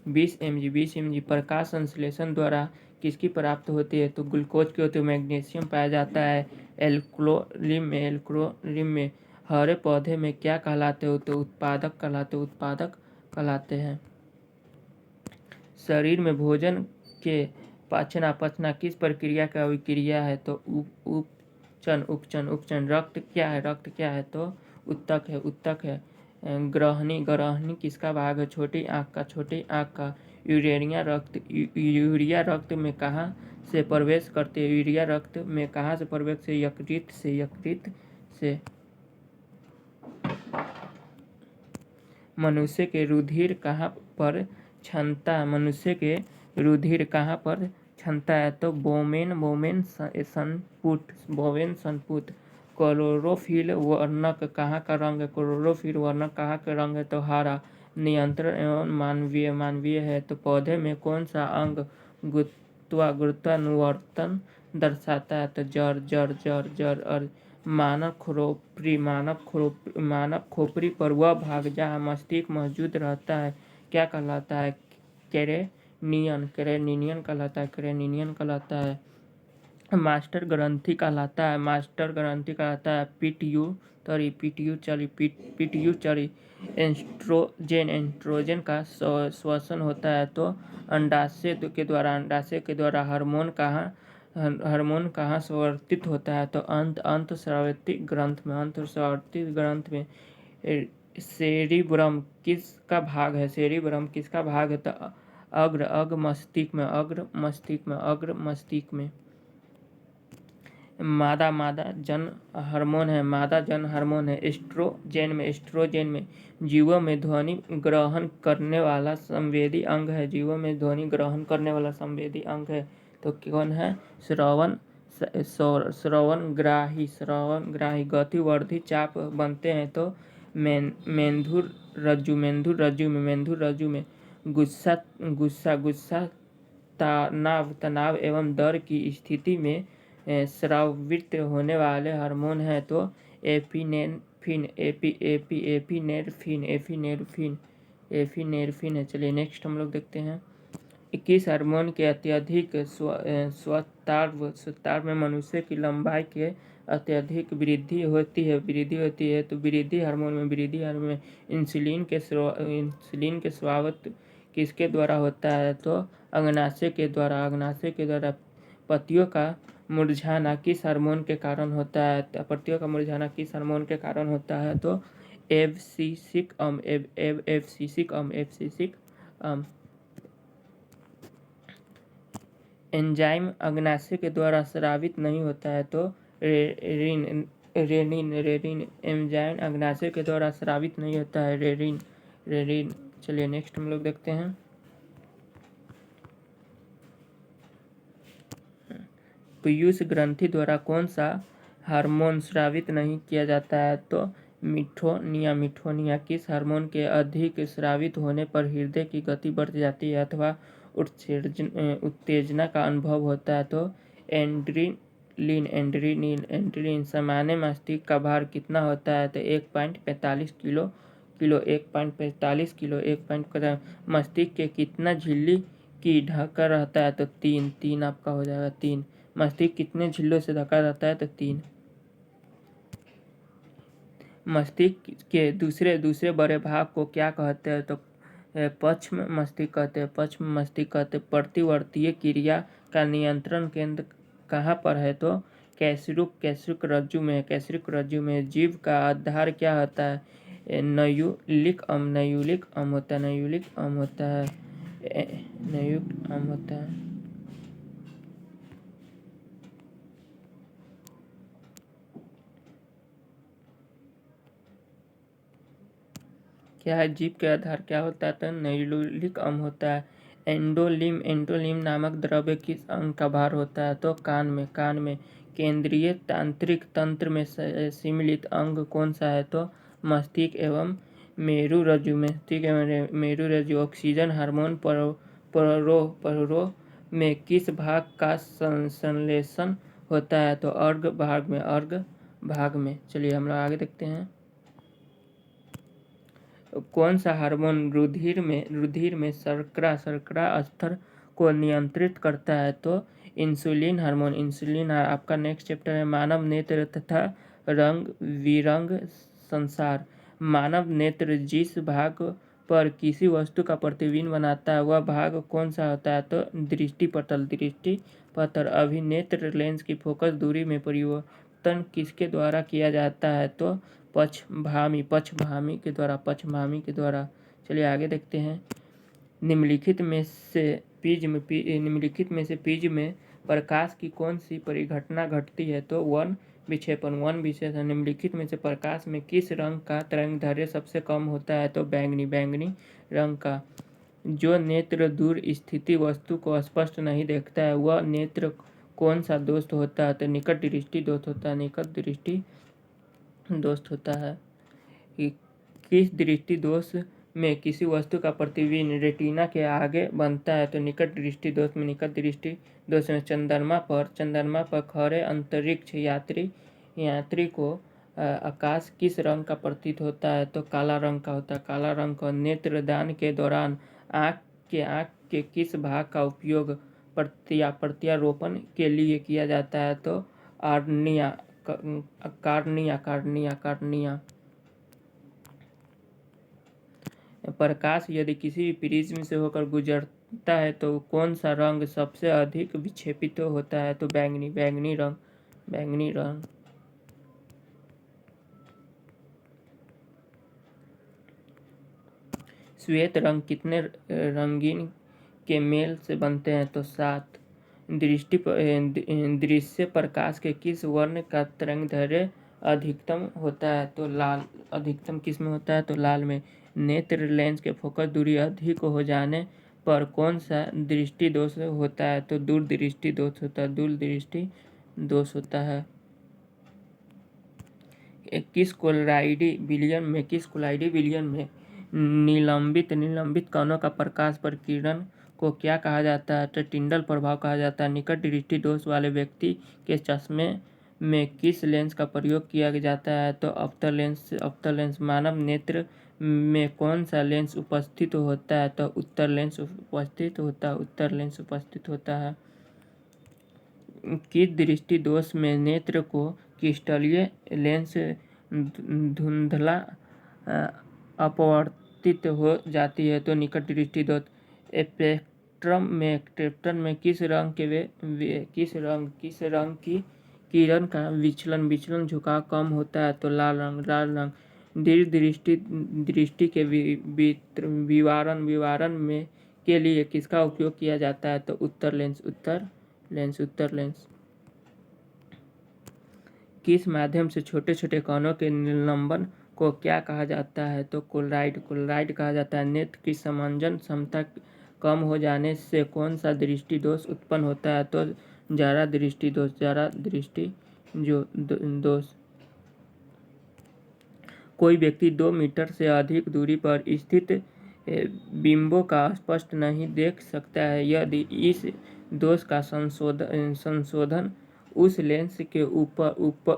[SPEAKER 1] 20 mg। प्रकाश संश्लेषण द्वारा किसकी प्राप्त होती है? तो ग्लूकोज की होती है। मैग्नीशियम पाया जाता है एल्कोलिम में। हरे पौधे में क्या कहलाते हो? तो उत्पादक कहलाते हैं। शरीर में भोजन के पचना, पचना किस प्रक्रिया का अभिक्रिया है? तो उपचन, उपचन, उपचन। रक्त क्या है? रक्त क्या है? तो उत्तक है, उत्तक है। ग्रहणी, ग्रहणी किसका भाग है? छोटी आँख का, छोटी आँख का। यूरेनिया रक्त, यूरिया रक्त में कहाँ से प्रवेश करती है? यूरिया रक्त में कहाँ से प्रवेश से? यकृत से, यकृत से। मनुष्य के रुधिर कहाँ पर क्षमता? मनुष्य के रुधिर कहाँ पर क्षमता है? तो बोमेन, बोमेन संपुट, बोमेन संपुट। क्लोरोफिल वर्णक कहाँ का रंग है? क्लोरोफिल वर्णक कहाँ का रंग है? तो हरा। नियंत्रण एवं मानवीय, मानवीय है। तो पौधे में कौन सा अंग गुरुत्वानुवर्तन दर्शाता है? तो जड़, जड़, जड़, जड़। और मानव खोपड़ी, मानव खोपड़ी पर वह भाग जहाँ मस्तिष्क मौजूद रहता है क्या कहलाता है? क्रेनियन, क्रेनियन कहलाता है, क्रेनियन कहलाता है। मास्टर ग्रंथि कहलाता है, मास्टर ग्रंथि कहलाता है pituitary, pituitary, pituitary. Estrogen, estrogen का श्वसन होता है तो अंडाशय के द्वारा, अंडाशय के द्वारा। हार्मोन कहाँ स्रावित होता है? तो अंतःस्रावी ग्रंथ में, अंतःस्रावी ग्रंथ में। सेरिब्रम किसका भाग है? सेरिब्रम किसका भाग है? तो अग्र, अग्र मस्तिष्क में, अग्र मस्तिष्क में, अग्र मस्तिष्क में। मादा, मादा जन हार्मोन है, मादा जन हार्मोन है। एस्ट्रोजेन में, एस्ट्रोजेन में। जीवों में ध्वनि ग्रहण करने वाला संवेदी अंग है, जीवों में ध्वनि ग्रहण करने वाला संवेदी अंग है तो कौन है? श्रवण, श्रवणग्राही, श्रवणग्राही। गतिवर्धी चाप बनते हैं तो मेंदुर रज्जु, मेंदुर रज्जु में, मेंदुर रज्जु में। गुस्सा, गुस्सा, गुस्सा तनाव, तनाव एवं डर की स्थिति में स्रावित होने वाले हार्मोन है तो एपिनेफ्रिन, एपिनेफ्रिन, एपिनेफ्रिन, एपिनेफ्रिन है। चलिए नेक्स्ट हम लोग देखते हैं। किस हार्मोन के अत्यधिक स्वतार में मनुष्य की लंबाई के अत्यधिक वृद्धि होती है? वृद्धि होती है तो वृद्धि हार्मोन में, वृद्धि हार्मोन में। इंसुलिन के स्वागत किसके द्वारा होता है? तो अग्नाशय के द्वारा, अग्नाशय के द्वारा। पत्तियों का मुरझाना किस हार्मोन के कारण होता है? पत्तियों का मुरझाना किस हार्मोन के कारण होता है? तो एब्सिसिक अम्ल, एब्सिसिक अम्ल, एब्सिसिक अम्ल। एंजाइम अग्नाशय के द्वारा स्रावित नहीं होता है तो रेनिन, रेनिन। एंजाइम अग्नाशय के द्वारा स्रावित नहीं होता है, रेनिन, रेनिन। चलिए नेक्स्ट हम लोग देखते हैं। पीयूष ग्रंथि द्वारा कौन सा हार्मोन स्रावित नहीं किया जाता है? तो मिठोनिया, मिठोनिया। किस हार्मोन के अधिक स्रावित होने पर हृदय की गति बढ़ जाती है अथवा उत्तेजना का अनुभव होता है? तो एड्रेनलिन, एड्रेनलिन, एड्रेनलिन। सामान्य मस्तिष्क का भार कितना होता है? तो 1.45 किलो, 1.45 किलो, 1. मस्तिष्क के कितना झिल्ली की ढका रहता है? तो 3, 3 आपका हो जाएगा, 3। मस्तिष्क कितने झिल्लों से ढका रहता है? तो 3। मस्तिष्क के दूसरे बड़े भाग को क्या कहते हैं? तो पश्च मस्तिष्क कहते हैं, पश्च मस्तिष्क कहते हैं। प्रतिवर्तीय क्रिया का नियंत्रण केंद्र कहाँ पर है? तो कैसरिक रज्जु में, कैसरिक रज्जु में। जीव का आधार क्या होता है? न्यूक्लिक अम्ल, न्यूक्लिक अम्ल होता है, न्यूक्लिक अम्ल होता है, न्यूक्लिक अम्ल होता है। क्या है? जीव के आधार क्या होता है? तो न्यूक्लिक अम्ल होता है। एंडोलिम, एंडोलिम नामक द्रव्य किस अंग का भार होता है? तो कान में, कान में। केंद्रीय तांत्रिक तंत्र में सम्मिलित अंग कौन सा है? तो मस्तिष्क एवं मेरु रज्जु, मस्तिष्क एवं मेरु रज्जु। ऑक्सीजन हार्मोन परों में किस भाग का संश्लेषण होता है? तो अर्घ भाग में, अर्घ भाग में। चलिए हम लोग आगे देखते हैं। कौन सा हार्मोन रुधिर में शर्करा स्तर को नियंत्रित करता है? तो इंसुलिन हार्मोन, इंसुलिन। आपका नेक्स्ट चैप्टर है मानव नेत्र तथा रंग विरंग संसार। मानव नेत्र जिस भाग पर किसी वस्तु का प्रतिबिंब बनाता है वह भाग कौन सा होता है? तो दृष्टि पटल। दृष्टि पटल। अभिनेत्र लेंस की फोकस दूरी में परिवर्तन किसके द्वारा किया जाता है? तो पक्षभामी के द्वारा। पक्षभामी के द्वारा। चलिए आगे देखते हैं। निम्नलिखित में से प्रिज्म में प्रकाश की कौन सी परिघटना घटती है? तो वन विक्षेपण। वन विक्षेपण। निम्नलिखित में से प्रकाश में किस रंग का तरंगदैर्घ्य सबसे कम होता है? तो बैंगनी रंग का। जो नेत्र दूर स्थित वस्तु को स्पष्ट नहीं देखता है वह नेत्र कौन सा दोष होता है? तो निकट दृष्टि दोष होता है। निकट दृष्टि दोष होता है। किस दृष्टि दोष में किसी वस्तु का प्रतिबिंब रेटिना के आगे बनता है? तो निकट दृष्टि दोष में। निकट दृष्टि दोष में चंद्रमा पर खड़े अंतरिक्ष यात्री को आकाश किस रंग का प्रतीत होता है? तो काला रंग का होता है। काला रंग का। नेत्रदान के दौरान आँख के किस भाग का उपयोग प्रत्यारोपण के लिए किया जाता है? तो कार्निया। प्रकाश यदि किसी प्रिज्म से होकर गुजरता है तो कौन सा रंग सबसे अधिक विक्षेपित होता है? तो बैंगनी रंग। श्वेत रंग कितने रंगीन के मेल से बनते हैं? तो 7। दृश्य प्रकाश के किस वर्ण का तरंगदैर्घ्य अधिकतम होता है? तो लाल। अधिकतम किस में होता है? तो लाल में। नेत्र लेंस के फोकस दूरी अधिक हो जाने पर कौन सा दृष्टि दोष होता है? तो दूरदृष्टि दोष होता है। दूरदृष्टि दोष होता है। किस कोलाइडी विलियन में निलंबित कणों का परकाश प्रकीर्णन को क्या कहा जाता है? तो टिंडल प्रभाव कहा जाता है। निकट दृष्टि दोष वाले व्यक्ति के चश्मे में किस लेंस का प्रयोग किया जाता है? तो अवतल लेंस। मानव नेत्र में कौन सा लेंस उपस्थित होता है? तो उत्तर लेंस उपस्थित होता है। किस दृष्टि दोष में नेत्र को क्रिस्टलीय लेंस धुंधला अपवर्तित हो जाती है? तो निकट दृष्टि दोष। स्पेक्ट्रम में किस रंग की किरण का विचलन झुकाव कम होता है? तो लाल रंग। दीर्घ दृष्टि के विवरण में के लिए किसका उपयोग किया जाता है? तो उत्तर लेंस। किस माध्यम से छोटे छोटे कणों के निलंबन को क्या कहा जाता है? तो कोलाइड कहा जाता है। नेत्र की समंजन क्षमता कम हो जाने से कौन सा दृष्टि दोष उत्पन्न होता है? तो जारा दृष्टि दोष। कोई व्यक्ति 2 मीटर से अधिक दूरी पर स्थित बिंबों का स्पष्ट नहीं देख सकता है। यदि इस दोष का संशोधन उस लेंस के उपयोग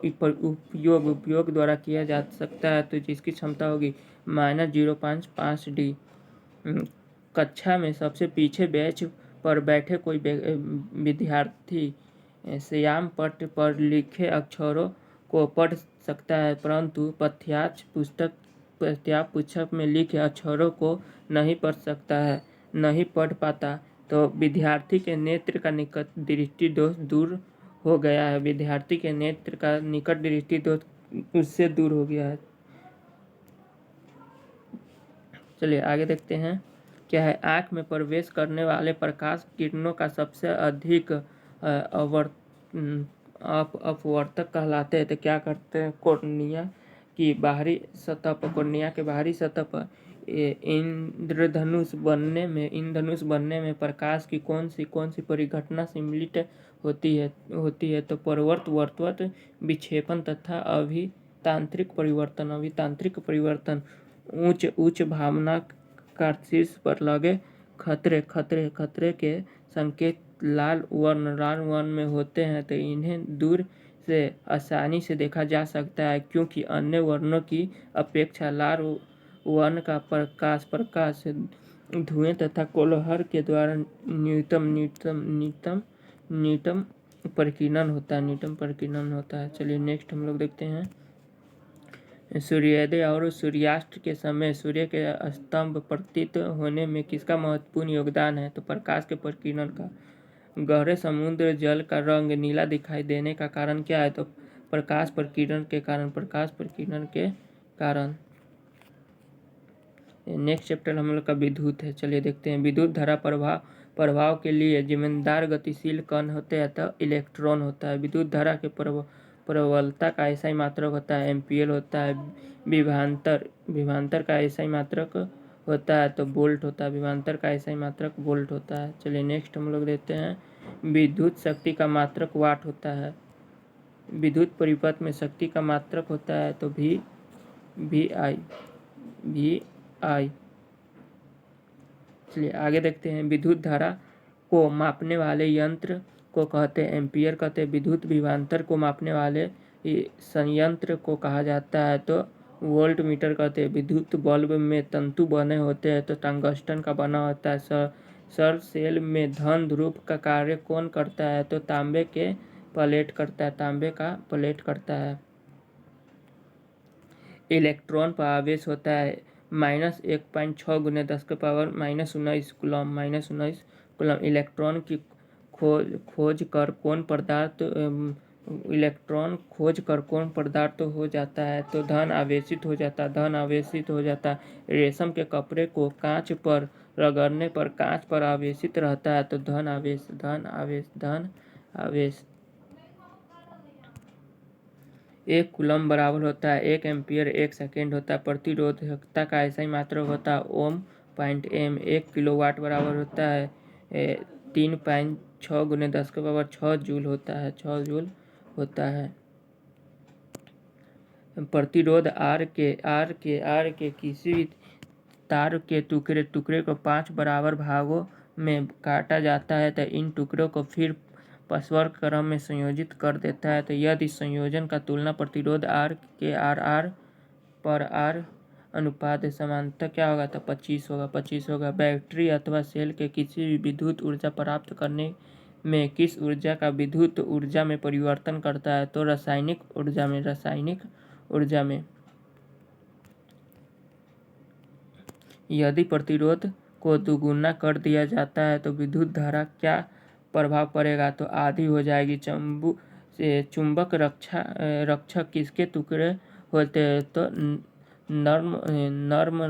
[SPEAKER 1] द्वारा किया जा सकता है तो जिसकी क्षमता होगी -0.5 डी। कक्षा में सबसे पीछे बेंच पर बैठे कोई विद्यार्थी श्याम पट्ट पर लिखे अक्षरों को पढ़ सकता है परंतु पाठ्य पुस्तक में लिखे अक्षरों को नहीं पढ़ पाता तो विद्यार्थी के नेत्र का निकट दृष्टि दोष दूर हो गया है। विद्यार्थी के नेत्र का निकट दृष्टि दोष उससे दूर हो गया है। चलिए आगे देखते हैं क्या है। आँख में प्रवेश करने वाले प्रकाश किरणों का सबसे अधिक अपवर्तक कहलाते हैं। तो क्या करते हैं? कोर्निया के बाहरी सतह पर इंद्रधनुष बनने में प्रकाश की कौन सी परिघटना सम्मिलित होती है? तो परावर्तक विक्षेपण तथा अभितांत्रिक परिवर्तन। उच्च भावना का शीर्ष पर लगे खतरे के संकेत लाल वर्ण में होते हैं तो इन्हें दूर से आसानी से देखा जा सकता है क्योंकि अन्य वर्णों की अपेक्षा लाल वर्ण का प्रकाश धुएं तथा कोलाहल के द्वारा न्यूनतम प्रकीर्णन होता है। चलिए नेक्स्ट हम लोग देखते हैं। सूर्योदय और सूर्यास्त के समय सूर्य के स्तंभ प्रतीत होने में किसका महत्वपूर्ण योगदान है? तो प्रकाश के प्रकीर्णन का। गहरे समुद्र जल का रंग नीला दिखाई देने का कारण क्या है? तो प्रकाश प्रकीर्णन के कारण, प्रकाश प्रकीर्णन के कारण। नेक्स्ट चैप्टर हम लोग का विद्युत है। चलिए देखते हैं। विद्युत धारा प्रभाव के लिए जिम्मेदार गतिशील कण होते हैं तो इलेक्ट्रॉन होता है। विद्युत धारा के प्रबलता का ऐसा ही मात्रक होता है एम्पियर होता है। विभवांतर का ऐसा ही मात्रक होता है तो वोल्ट होता है। विभवांतर का ऐसा ही मात्रक वोल्ट होता है। चलिए नेक्स्ट हम लोग देखते हैं। विद्युत शक्ति का मात्रक वाट होता है। विद्युत परिपथ में शक्ति का मात्रक होता है तो वी आई। चलिए आगे देखते हैं। विद्युत धारा को मापने वाले यंत्र को कहते हैं एम्पियर कहते हैं। विद्युत विभवांतर को मापने वाले संयंत्र को कहा जाता है तो वोल्ट मीटर कहते हैं। विद्युत बल्ब में तंतु बने होते हैं तो टंगस्टन का बना होता है। सर सेल में धन ध्रुव का कार्य कौन करता है? तो तांबे के प्लेट करता है। तांबे का प्लेट करता है। इलेक्ट्रॉन पर आवेश होता है -1.6 × 10⁻⁻19 कूलम। इलेक्ट्रॉन खोज कर कौन पदार्थ हो जाता है? तो धन आवेशित हो जाता है। रेशम के कपड़े को कांच पर रगड़ने पर कांच पर आवेशित रहता है तो धन आवेश। 1 कूलम बराबर होता है 1 एम्पियर 1 सेकेंड होता है। प्रतिरोधकता का ऐसा ही मात्रक होता है ओम पॉइंट एम। 1 किलोवाट बराबर होता है 3.6 × 10⁻6 जूल होता है। 6 जूल होता है। प्रतिरोध आर के किसी भी तार के टुकड़े को 5 बराबर भागों में काटा जाता है तो इन टुकड़ों को फिर स्वर क्रम में संयोजित कर देता है तो यदि संयोजन का तुलना प्रतिरोध आर के आर पर आर अनुपात समानता क्या होगा? तो 25 होगा। बैटरी अथवा सेल के किसी भी विद्युत ऊर्जा प्राप्त करने में किस ऊर्जा का विद्युत ऊर्जा में परिवर्तन करता है? तो रासायनिक ऊर्जा में। यदि प्रतिरोध को दोगुना कर दिया जाता है तो विद्युत धारा क्या प्रभाव पड़ेगा? तो आधी हो जाएगी। चुंबक रक्षक किसके टुकड़े होते हैं? तो नर्म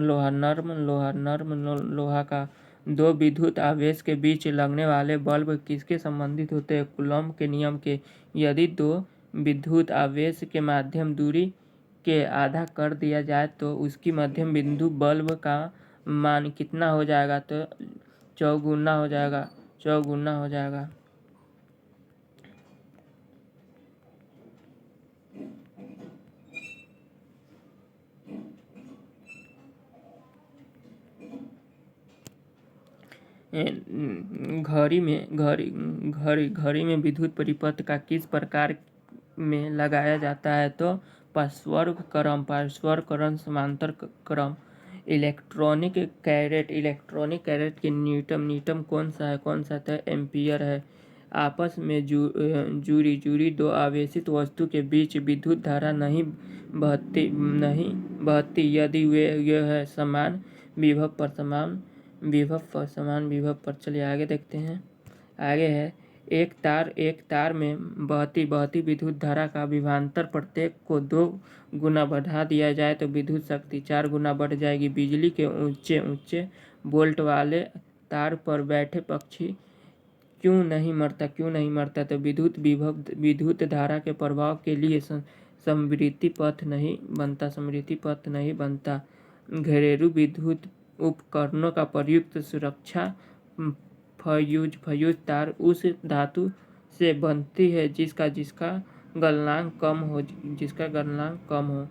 [SPEAKER 1] लोहा का। दो विद्युत आवेश के बीच लगने वाले बल्ब किसके संबंधित होते हैं? कूलॉम के नियम के। यदि दो विद्युत आवेश के माध्यम दूरी के आधा कर दिया जाए तो उसकी मध्यम बिंदु बल्ब का मान कितना हो जाएगा? तो चौगुना हो जाएगा। घड़ी में विद्युत परिपथ का किस प्रकार में लगाया जाता है? तो पार्श्व क्रम समांतर क्रम। इलेक्ट्रॉनिक कैरेट के न्यूटन कौन सा है? तो एम्पियर है। आपस में जुड़ी दो आवेशित वस्तु के बीच विद्युत धारा नहीं बहती यदि वे है समान विभव पर। चलिए आगे देखते हैं। आगे है एक तार में बहती विद्युत धारा का विभवांतर प्रत्येक को 2 गुना बढ़ा दिया जाए तो विद्युत शक्ति 4 गुना बढ़ जाएगी। बिजली के ऊंचे वोल्ट वाले तार पर बैठे पक्षी क्यों नहीं मरता? तो विद्युत धारा के प्रभाव के लिए समवर्ती पथ नहीं बनता। घरेलू विद्युत उपकरणों का प्रयुक्त सुरक्षा फ्यूज तार उस धातु से बनती है जिसका गलनांक कम हो।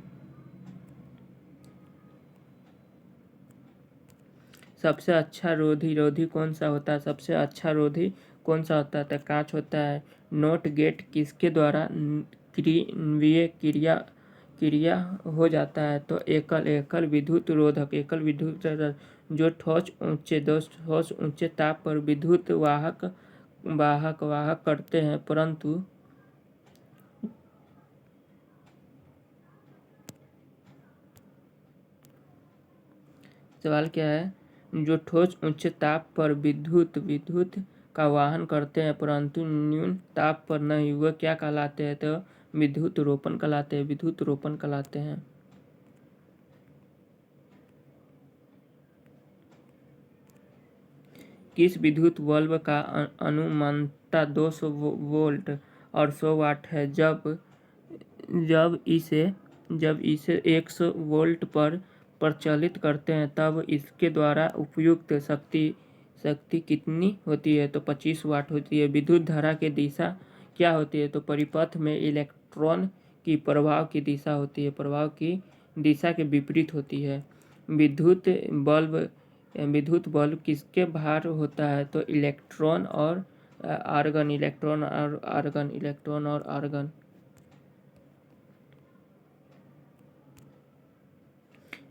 [SPEAKER 1] सबसे अच्छा रोधी कौन सा होता है? सबसे अच्छा रोधी कौन सा होता है? तो कांच होता है। नोट गेट किसके द्वारा क्रियान्विय क्रिया हो जाता है? तो एकल विद्युत रोधक जो ठोस ऊंचे ताप पर विद्युत वाहक करते हैं परंतु सवाल क्या है, जो ठोस उच्च ताप पर विद्युत का वाहन करते हैं परंतु न्यून ताप पर नहीं, वह क्या कहलाते हैं? तो विद्युत रोपण कहलाते हैं। किस विद्युत बल्ब का अनुमानता 200 वोल्ट और 100 वाट है? जब इसे 100 वोल्ट पर प्रचलित करते हैं तब इसके द्वारा उपयुक्त शक्ति कितनी होती है? तो 25 वाट होती है। विद्युत धारा की दिशा क्या होती है? तो परिपथ में इलेक्ट्रॉन की प्रवाह की दिशा होती है, प्रवाह की दिशा के विपरीत होती है। विद्युत बल्ब किसके भार होता है? तो इलेक्ट्रॉन और आर्गन।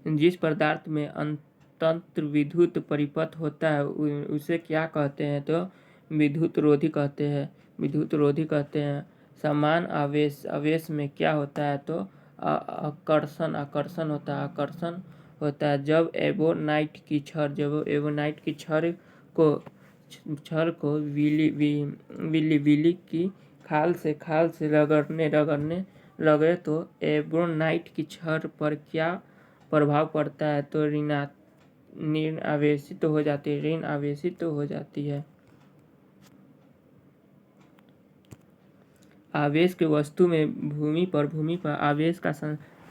[SPEAKER 1] जिस पदार्थ में अंतत विद्युत परिपथ होता है उसे क्या कहते हैं? तो विद्युत रोधी कहते हैं। समान आवेश में क्या होता है? तो आकर्षण होता है। जब एवोनाइट की छड़ को विली की खाल से रगड़ने लगे तो एवोनाइट की छड़ पर क्या प्रभाव पड़ता है? तो ऋण आवेशित हो जाती है। आवेश के वस्तु में भूमि पर आवेश का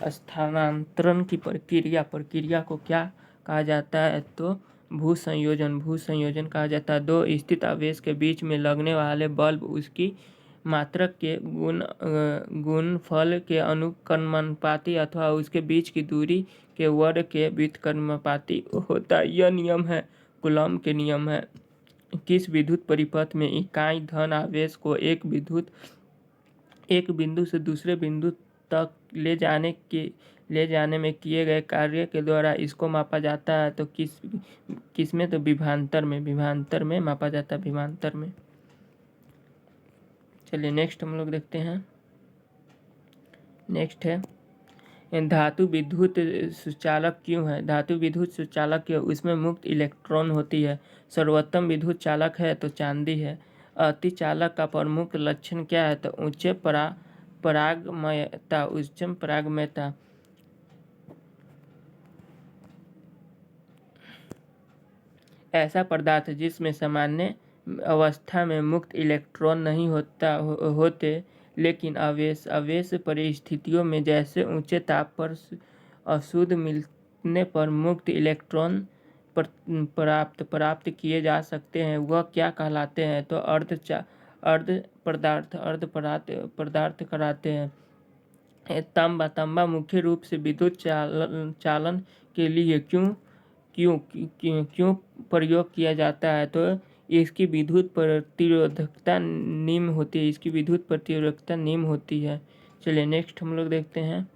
[SPEAKER 1] स्थानांतरण की प्रक्रिया को क्या कहा जाता है? तो भूसंयोजन कहा जाता है। दो स्थित आवेश के बीच में लगने वाले बल्ब उसकी मात्रक के गुणनफल के अनुक्रमानुपाती अथवा उसके बीच की दूरी के वर्ग के व्युत्क्रमानुपाती होता है। यह नियम है कूलॉम के नियम है। किस विद्युत परिपथ में इकाई धन आवेश को एक बिंदु से दूसरे बिंदु तक ले जाने में किए गए कार्य के द्वारा इसको मापा जाता है? तो किसमें? तो विभवांतर में मापा जाता है, विभवांतर में। चलिए नेक्स्ट हम लोग देखते हैं। नेक्स्ट है धातु विद्युत सुचालक क्यों है? धातु विद्युत सुचालक क्यों? उसमें मुक्त इलेक्ट्रॉन होती है। सर्वोत्तम विद्युत चालक है तो चांदी है। अति चालक का प्रमुख लक्षण क्या है? तो उच्च परागमयता। ऐसा पदार्थ जिसमें सामान्य अवस्था में मुक्त इलेक्ट्रॉन नहीं होते लेकिन आवेश परिस्थितियों में जैसे ऊंचे ताप पर अशुद्ध मिलने पर मुक्त इलेक्ट्रॉन प्राप्त किए जा सकते हैं, वह क्या कहलाते हैं? तो अर्ध पदार्थ कराते हैं। तांबा मुख्य रूप से विद्युत चालन के लिए क्यों प्रयोग किया जाता है? तो इसकी विद्युत प्रतिरोधकता निम्न होती है। चलिए नेक्स्ट हम लोग देखते हैं।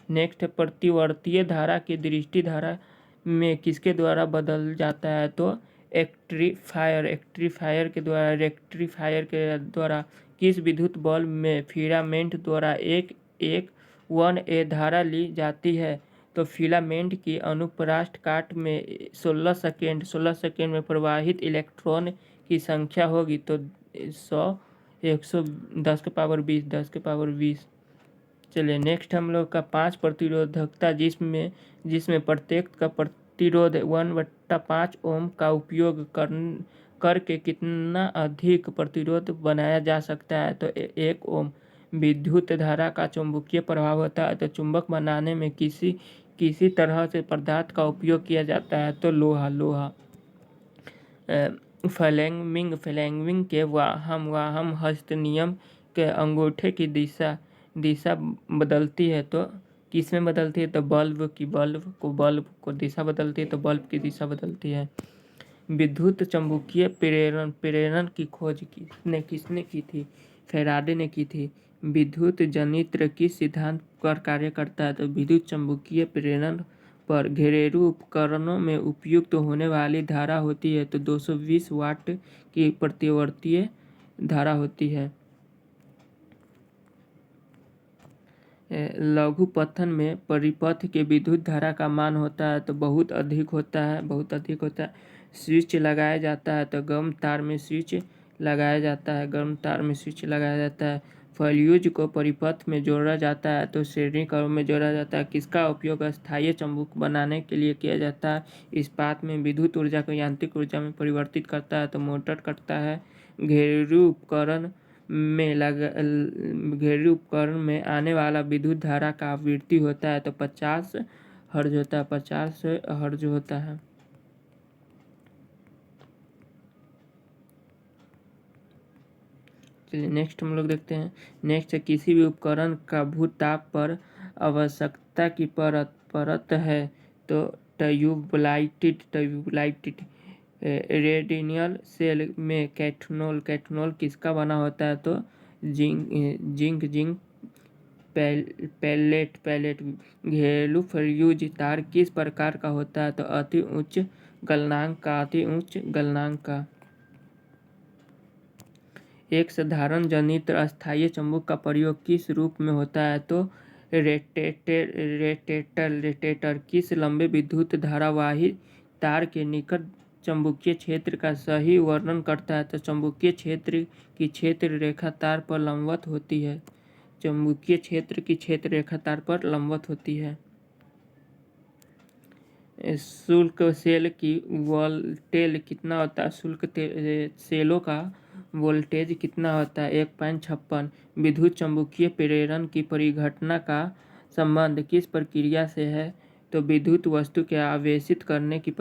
[SPEAKER 1] नेक्स्ट है प्रतिवर्तीय धारा की दृष्टि धारा में किसके द्वारा बदल जाता है? तो रेक्टिफायर के द्वारा। किस विद्युत बल्ब में फिलामेंट द्वारा एक 1A धारा ली जाती है? तो फिलामेंट की अनुप्रस्थ काट में 16 सेकेंड में प्रवाहित इलेक्ट्रॉन की संख्या होगी तो 10⁻20। चलिए नेक्स्ट हम लोग का 5 प्रतिरोधकता जिसमें प्रत्येक का प्रतिरोध 1/5 ओम का उपयोग करके कितना अधिक प्रतिरोध बनाया जा सकता है? तो 1 ओम। विद्युत धारा का चुंबकीय प्रभाव होता है तो चुंबक बनाने में किसी तरह से पदार्थ का उपयोग किया जाता है? तो लोहा। फ्लेमिंग के वाहम हस्त नियम के अंगूठे की दिशा बदलती है तो किसमें बदलती है? तो बल्ब को दिशा बदलती है तो बल्ब की दिशा बदलती है। विद्युत चुम्बकीय प्रेरण की खोज किसने की थी? फैराडे ने की थी। विद्युत जनित्र किस सिद्धांत पर कार्य करता है? तो विद्युत चुम्बकीय प्रेरण पर। घरेलू उपकरणों में उपयुक्त होने वाली धारा होती है तो 220 वाट की प्रतिवर्तीय धारा होती है। लघु पत्थन में परिपथ के विद्युत धारा का मान होता है तो बहुत अधिक होता है, बहुत अधिक होता है। स्विच लगाया जाता है तो गर्म तार में स्विच लगाया जाता है, गर्म तार में स्विच लगाया जाता है। फ्यूज को परिपथ में जोड़ा जाता है तो श्रेणी क्रम में जोड़ा जाता है। किसका उपयोग अस्थायी चुंबक बनाने के लिए किया जाता है? इस्पात में विद्युत ऊर्जा को यांत्रिक ऊर्जा में परिवर्तित करता है तो मोटर करता है। घरेलू उपकरण में आने वाला विद्युत धारा का आवृत्ति होता है तो 50 हर्ज होता है, 50 हर्ज होता है। चलिए नेक्स्ट हम लोग देखते हैं। नेक्स्ट है किसी भी उपकरण का भूताप पर आवश्यकता की परत है तो ट्यूबलाइटेड रेडियल सेल में कैथोनॉल किसका बना होता है तो जिंक पैलेट। घरेलू फ्यूज तार किस प्रकार का होता है तो अति उच्च गलनांक का। एक साधारण जनित्र अस्थायी चुंबक का प्रयोग किस रूप में होता है तो रोटेटर। किस लंबे विद्युत धारावाही तार के निकट चुंबकीय क्षेत्र का सही वर्णन करता है तो चुंबकीय क्षेत्र की क्षेत्र रेखा तार पर लंबवत होती है, चुंबकीय क्षेत्र की क्षेत्र रेखा तार पर लंबवत होती है। शुल्क सेल की वोल्टेज कितना होता है? शुल्क सेलों का वोल्टेज कितना होता है? 1.56। विद्युत चुम्बकीय प्रेरण की परिघटना का संबंध किस प्रक्रिया से है तो विद्युत वस्तु के आवेशित करने की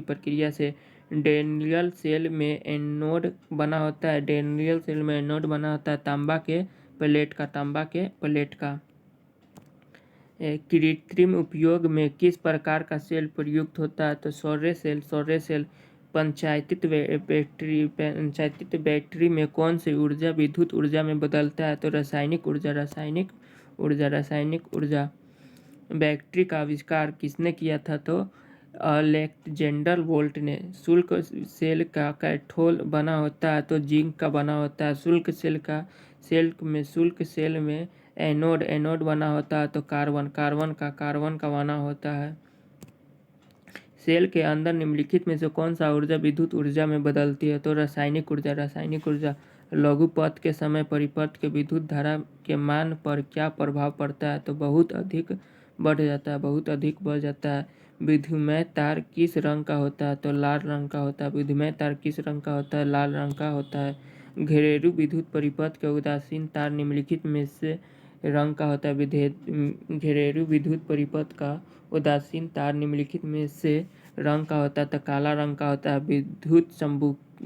[SPEAKER 1] प्रक्रिया से। डैनियल सेल में एनोड बना होता है, तांबा के प्लेट का। कृत्रिम उपयोग में किस प्रकार का सेल प्रयुक्त होता है तो सौर सेल। पंचायतित बैटरी में कौन सी ऊर्जा विद्युत ऊर्जा में बदलता है तो रासायनिक ऊर्जा। बैटरी का आविष्कार किसने किया था तो अलेक्जेंडर वोल्ट ने। शुल्क सेल का कैथोड बना होता है तो जिंक का बना होता है। शुल्क सेल में एनोड बना होता है तो कार्बन का बना होता है। सेल के अंदर निम्नलिखित में से कौन सा ऊर्जा विद्युत ऊर्जा में बदलती है तो रासायनिक ऊर्जा। लघु पथ के समय परिपथ के विद्युत धारा के मान पर क्या प्रभाव पड़ता है तो बहुत अधिक बढ़ जाता है। विद्युमय तार किस रंग का होता है तो लाल रंग का होता है, लाल रंग का होता है। घरेलू विद्युत परिपथ के उदासीन तार निम्नलिखित में से रंग का होता है। घरेलू विद्युत परिपथ का उदासीन तार निम्नलिखित में से रंग का होता है तो काला रंग का होता है।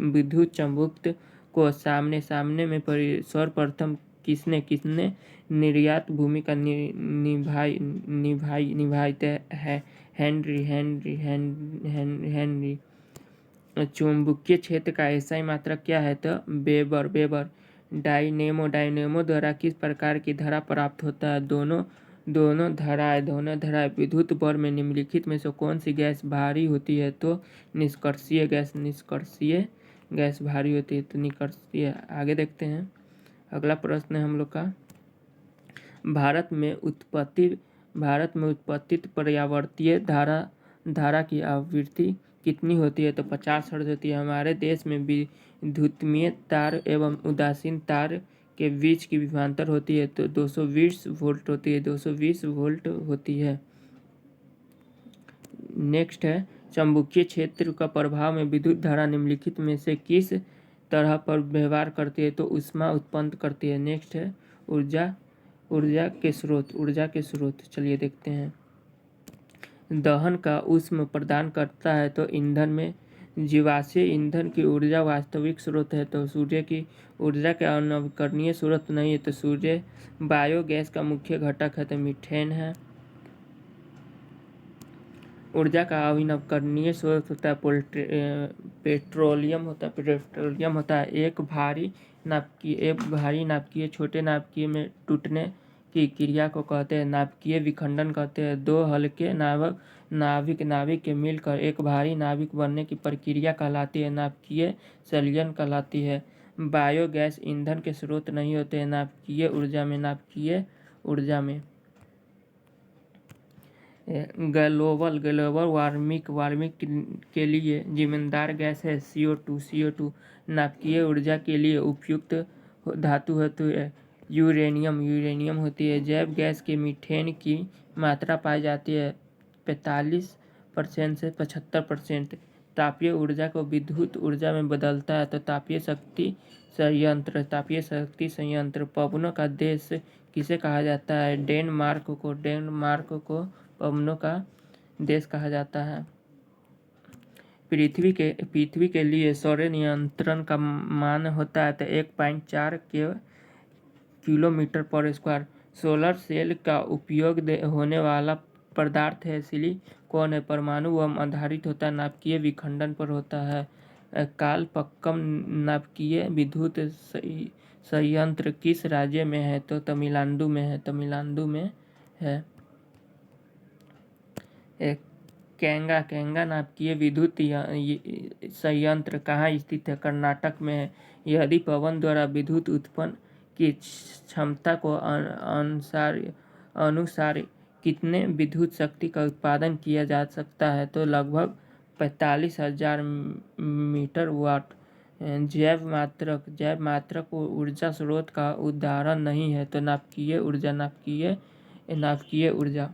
[SPEAKER 1] विद्युत चुम्बक को सामने में सर्वप्रथम किसने निर्यात भूमिका निभाई है? हेनरी। चुंबकीय क्षेत्र का एसआई मात्रक क्या है तो वेबर। डायनेमो द्वारा किस प्रकार की धारा प्राप्त होता है? दोनों धाराएं। विद्युत बल में निम्नलिखित में से कौन सी गैस भारी होती है तो निष्क्रिय गैस भारी होती है तो निष्क्रिय। आगे देखते हैं, अगला प्रश्न है हम लोग का। भारत में उत्पत्तित पर्यावर्तीय धारा की आवृत्ति कितनी होती है तो 50 हर्ट्ज होती है। हमारे देश में विद्युतीय तार एवं उदासीन तार के बीच की विभवांतर होती है तो 220 वोल्ट होती है। नेक्स्ट है चुंबकीय क्षेत्र का प्रभाव में विद्युत धारा निम्नलिखित में से किस तरह पर व्यवहार करती है तो ऊष्मा उत्पन्न करती है। नेक्स्ट है ऊर्जा के स्रोत। चलिए देखते हैं। दहन का ऊष्मा प्रदान करता है तो ईंधन में। जीवाश्म ईंधन की ऊर्जा वास्तविक स्रोत है तो सूर्य की ऊर्जा के अनवीकरणीय स्रोत नहीं है तो सूर्य। बायोगैस का मुख्य घटक है तो मीथेन है। ऊर्जा का अनवीकरणीय स्रोत होता है पेट्रोलियम होता है। एक भारी नाभिकीय छोटे नाभिकीय में टूटने की क्रिया को कहते हैं नाभिकीय विखंडन कहते हैं। दो हल्के नाभिक के मिलकर एक भारी नाभिक बनने की प्रक्रिया कहलाती है नाभिकीय संलयन कहलाती है। बायोगैस ईंधन के स्रोत नहीं होते हैं नाभिकीय ऊर्जा में ग्लोबल वार्मिंग के लिए जिम्मेदार गैस है CO2 नाभिकीय ऊर्जा के लिए उपयुक्त धातु होती है यूरेनियम होती है। जैव गैस के मीथेन की मात्रा पाई जाती है 45% से 75%। तापीय ऊर्जा को विद्युत ऊर्जा में बदलता है। तो तापीय शक्ति संयंत्र पवनों का देश किसे कहा जाता है? डेनमार्क को पवनों का देश कहा जाता है। पृथ्वी के लिए सौर नियंत्रण का मान होता है तो 1.4 किलोमीटर पर स्क्वायर। सोलर सेल का उपयोग होने वाला पदार्थ है सिलिकॉन है। परमाणु बम आधारित होता है, नाभिकीय विखंडन पर होता है। कालपक्कम नाभिकीय विद्युत संयंत्र किस राज्य में है? तो तमिलनाडु में है। कैंगा नाभिकीय विद्युत संयंत्र कहाँ स्थित है? कर्नाटक में है। यदि पवन द्वारा विद्युत उत्पन्न की क्षमता को अनुसार कितने विद्युत शक्ति का उत्पादन किया जा सकता है? तो लगभग 45,000 मीटर वाट। जैव मात्रक ऊर्जा स्रोत का उदाहरण नहीं है तो नाभिकीय ऊर्जा।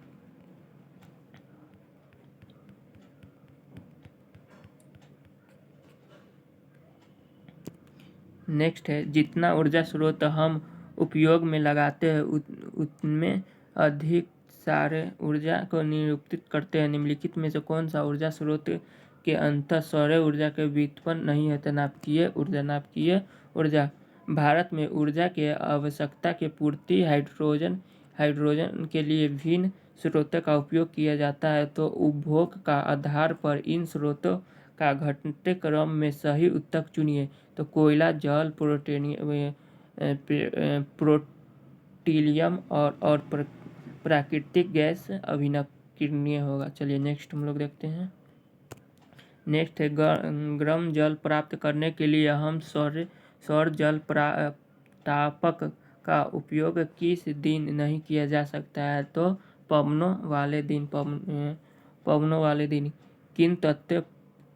[SPEAKER 1] नेक्स्ट है, जितना ऊर्जा स्रोत हम उपयोग में लगाते हैं उतने अधिक सारे ऊर्जा को निरूपित करते हैं। निम्नलिखित में से कौन सा ऊर्जा स्रोत के अंतर सौर ऊर्जा के व्युत्पन्न नहीं है? तो नाभिकीय ऊर्जा। भारत में ऊर्जा के आवश्यकता के पूर्ति हाइड्रोजन के लिए विभिन्न स्रोतों का उपयोग किया जाता है। तो उपभोग का आधार पर इन स्रोतों का घटते क्रम में सही उत्तर चुनिए। तो कोयला, जल, पेट्रोलियम और प्राकृतिक गैस अभिनवकरणीय होगा। चलिए नेक्स्ट हम लोग देखते हैं। नेक्स्ट है, गर्म जल प्राप्त करने के लिए हम सौर जल तापक का उपयोग किस दिन नहीं किया जा सकता है? तो पवनों वाले दिन। किन तत्वों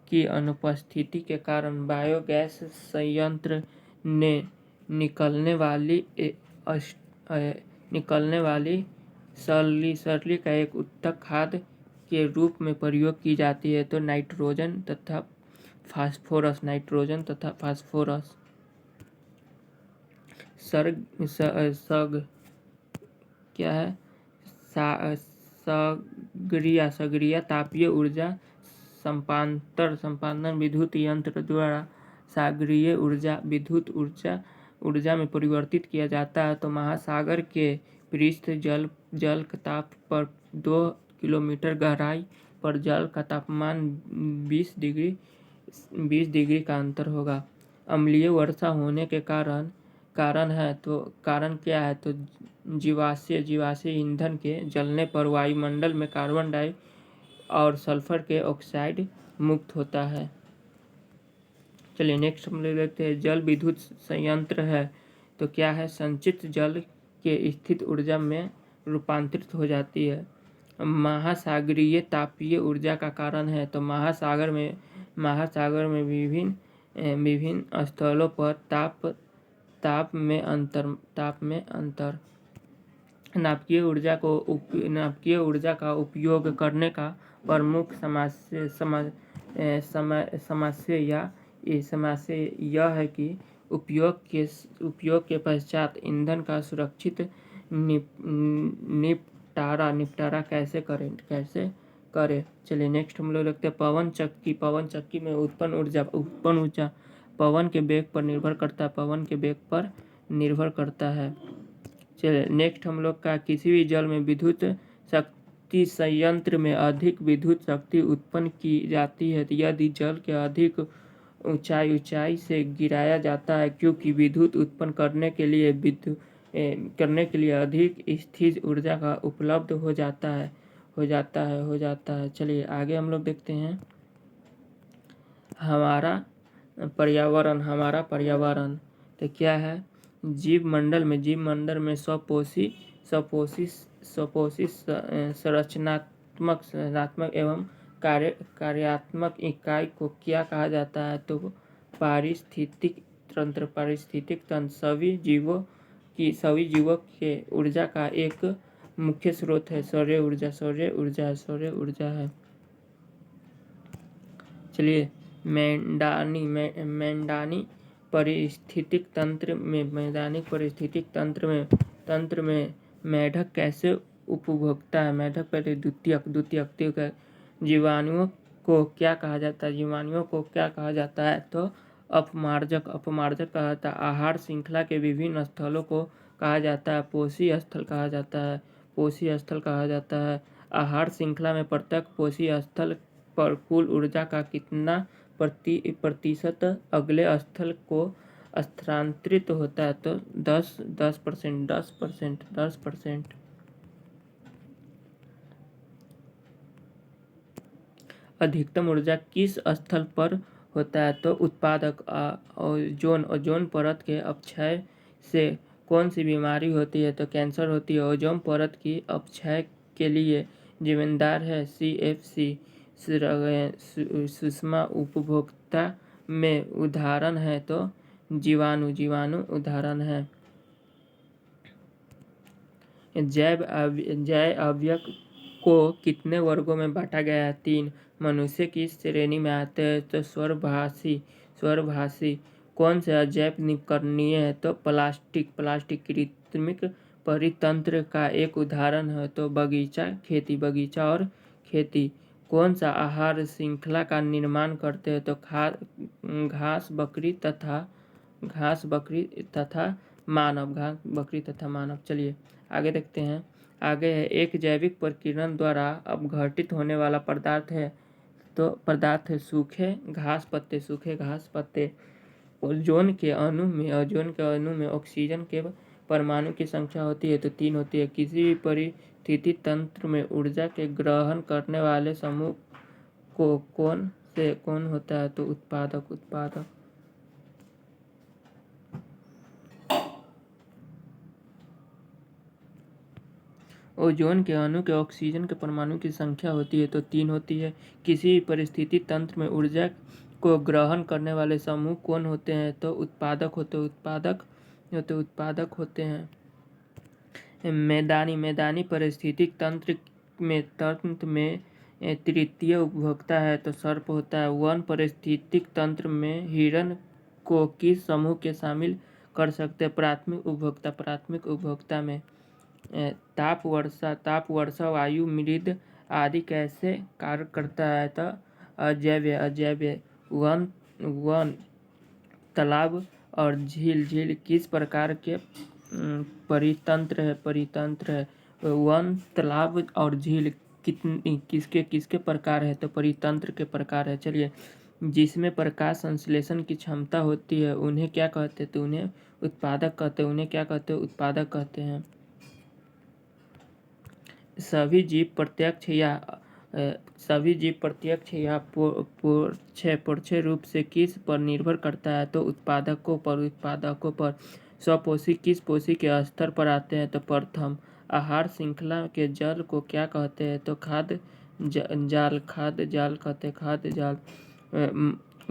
[SPEAKER 1] की अनुपस्थिति के कारण बायोगैस संयंत्र ने निकलने वाली सरली का एक उत्तक खाद्य के रूप में प्रयोग की जाती है? तो नाइट्रोजन तथा फास्फोरस। क्या है? सगरिया तापीय ऊर्जा संपादन विद्युत यंत्र द्वारा सागरीय ऊर्जा विद्युत ऊर्जा में परिवर्तित किया जाता है। तो महासागर के पृष्ठ जल का ताप पर 2 किलोमीटर गहराई पर जल का तापमान 20 डिग्री का अंतर होगा। अम्लीय वर्षा होने के कारण है। तो कारण क्या है? तो जीवाश्म ईंधन के जलने पर वायुमंडल में कार्बन डाइऑक्साइड और सल्फर के ऑक्साइड मुक्त होता है। चलिए नेक्स्ट हम लोग देखते हैं, जल विद्युत संयंत्र है तो क्या है? संचित जल के स्थित ऊर्जा में रूपांतरित हो जाती है। महासागरीय तापीय ऊर्जा का कारण है तो महासागर में विभिन्न स्थलों पर ताप में अंतर। नाभिकीय ऊर्जा का उपयोग करने का प्रमुख समस्या यह है कि उपयोग के पश्चात ईंधन का सुरक्षित निपटारा कैसे करें। चलिए नेक्स्ट हम लोग देखते हैं, पवन चक्की में उत्पन्न ऊर्जा पवन के वेग पर निर्भर करता है। चलिए नेक्स्ट हम लोग का, किसी भी जल में विद्युत शक्ति संयंत्र में अधिक विद्युत शक्ति उत्पन्न की जाती है यदि जल के अधिक ऊंचाई से गिराया जाता है, क्योंकि विद्युत उत्पन्न करने के लिए अधिक स्थिर ऊर्जा का उपलब्ध हो जाता है। चलिए आगे हम लोग देखते हैं, हमारा पर्यावरण तो क्या है, जीव मंडल में स्वपोषी स्वपोषी स्वपोषी संरचनात्मक एवं कार्यात्मक इकाई को क्या कहा जाता है? तो पारिस्थितिक तंत्र सभी जीवों के ऊर्जा का एक मुख्य स्रोत है। सौर्य ऊर्जा है। चलिए, मैदानी पारिस्थितिक तंत्र में मेढक कैसे उपभोक्ता है? मेढक पहले द्वितीयक जीवाणुओं को क्या कहा जाता है? तो अपमार्जक कहा जाता है। आहार श्रृंखला के विभिन्न स्थलों को कहा जाता है पोषी स्थल कहा जाता है। आहार श्रृंखला में प्रत्येक पोषी स्थल पर कुल ऊर्जा का कितना प्रतिशत अगले स्थल को स्थानांतरित होता है? तो 10%। अधिकतम ऊर्जा किस स्थल पर होता है? तो उत्पादक ओजोन परत के अपक्षय से कौन सी बीमारी होती है? तो कैंसर होती है। ओजोन परत की अपक्षय के लिए जिम्मेदार है CFC सूक्ष्म उपभोक्ता में उदाहरण है। तो जीवाणु उदाहरण है। जैव अवयव को कितने वर्गों में बांटा गया है? 3। मनुष्य की श्रेणी में आते हैं। तो स्वरभाषी कौन से अजैव निकरणीय है? तो प्लास्टिक कृत्रिम परितंत्र का एक उदाहरण है। तो बगीचा और खेती कौन सा आहार श्रृंखला का निर्माण करते हैं? तो घास बकरी तथा मानव। चलिए आगे देखते हैं। आगे है, एक जैविक प्रक्रिया द्वारा अपघटित होने वाला पदार्थ है। तो पदार्थ है सूखे घास पत्ते। ओजोन के अणु में ऑक्सीजन के परमाणु की संख्या होती है। तो 3 होती है। किसी भी परिस्थिति तंत्र में ऊर्जा के ग्रहण करने वाले समूह को कौन होता है? तो उत्पादक। ओजोन के अणु के ऑक्सीजन के परमाणु की संख्या होती है। तो 3 होती है। किसी परिस्थिति तंत्र में ऊर्जा को ग्रहण करने वाले समूह कौन होते हैं? तो उत्पादक होते हैं। मैदानी पारिस्थितिक तंत्र में तृतीय उपभोक्ता है। तो सर्प होता है। वन पारिस्थितिक तंत्र में हिरण को किस समूह के शामिल कर सकते हैं? प्राथमिक उपभोक्ता में ताप वर्षा वायु मृद आदि कैसे कार्य करता है? तो अजैव वन तालाब और झील किस प्रकार के परितंत्र है? वन तालाब और झील किसके प्रकार है? तो परितंत्र के प्रकार है। चलिए, जिसमें प्रकाश संश्लेषण की क्षमता होती है उन्हें क्या कहते हैं? तो उन्हें उत्पादक कहते हैं। सभी जीव प्रत्यक्ष या परोक्ष रूप से किस पर निर्भर करता है? तो उत्पादकों पर। स्वपोषी किस पोषी के स्तर पर आते हैं? तो प्रथम। आहार श्रृंखला के जल को क्या कहते हैं? तो खाद्य जाल।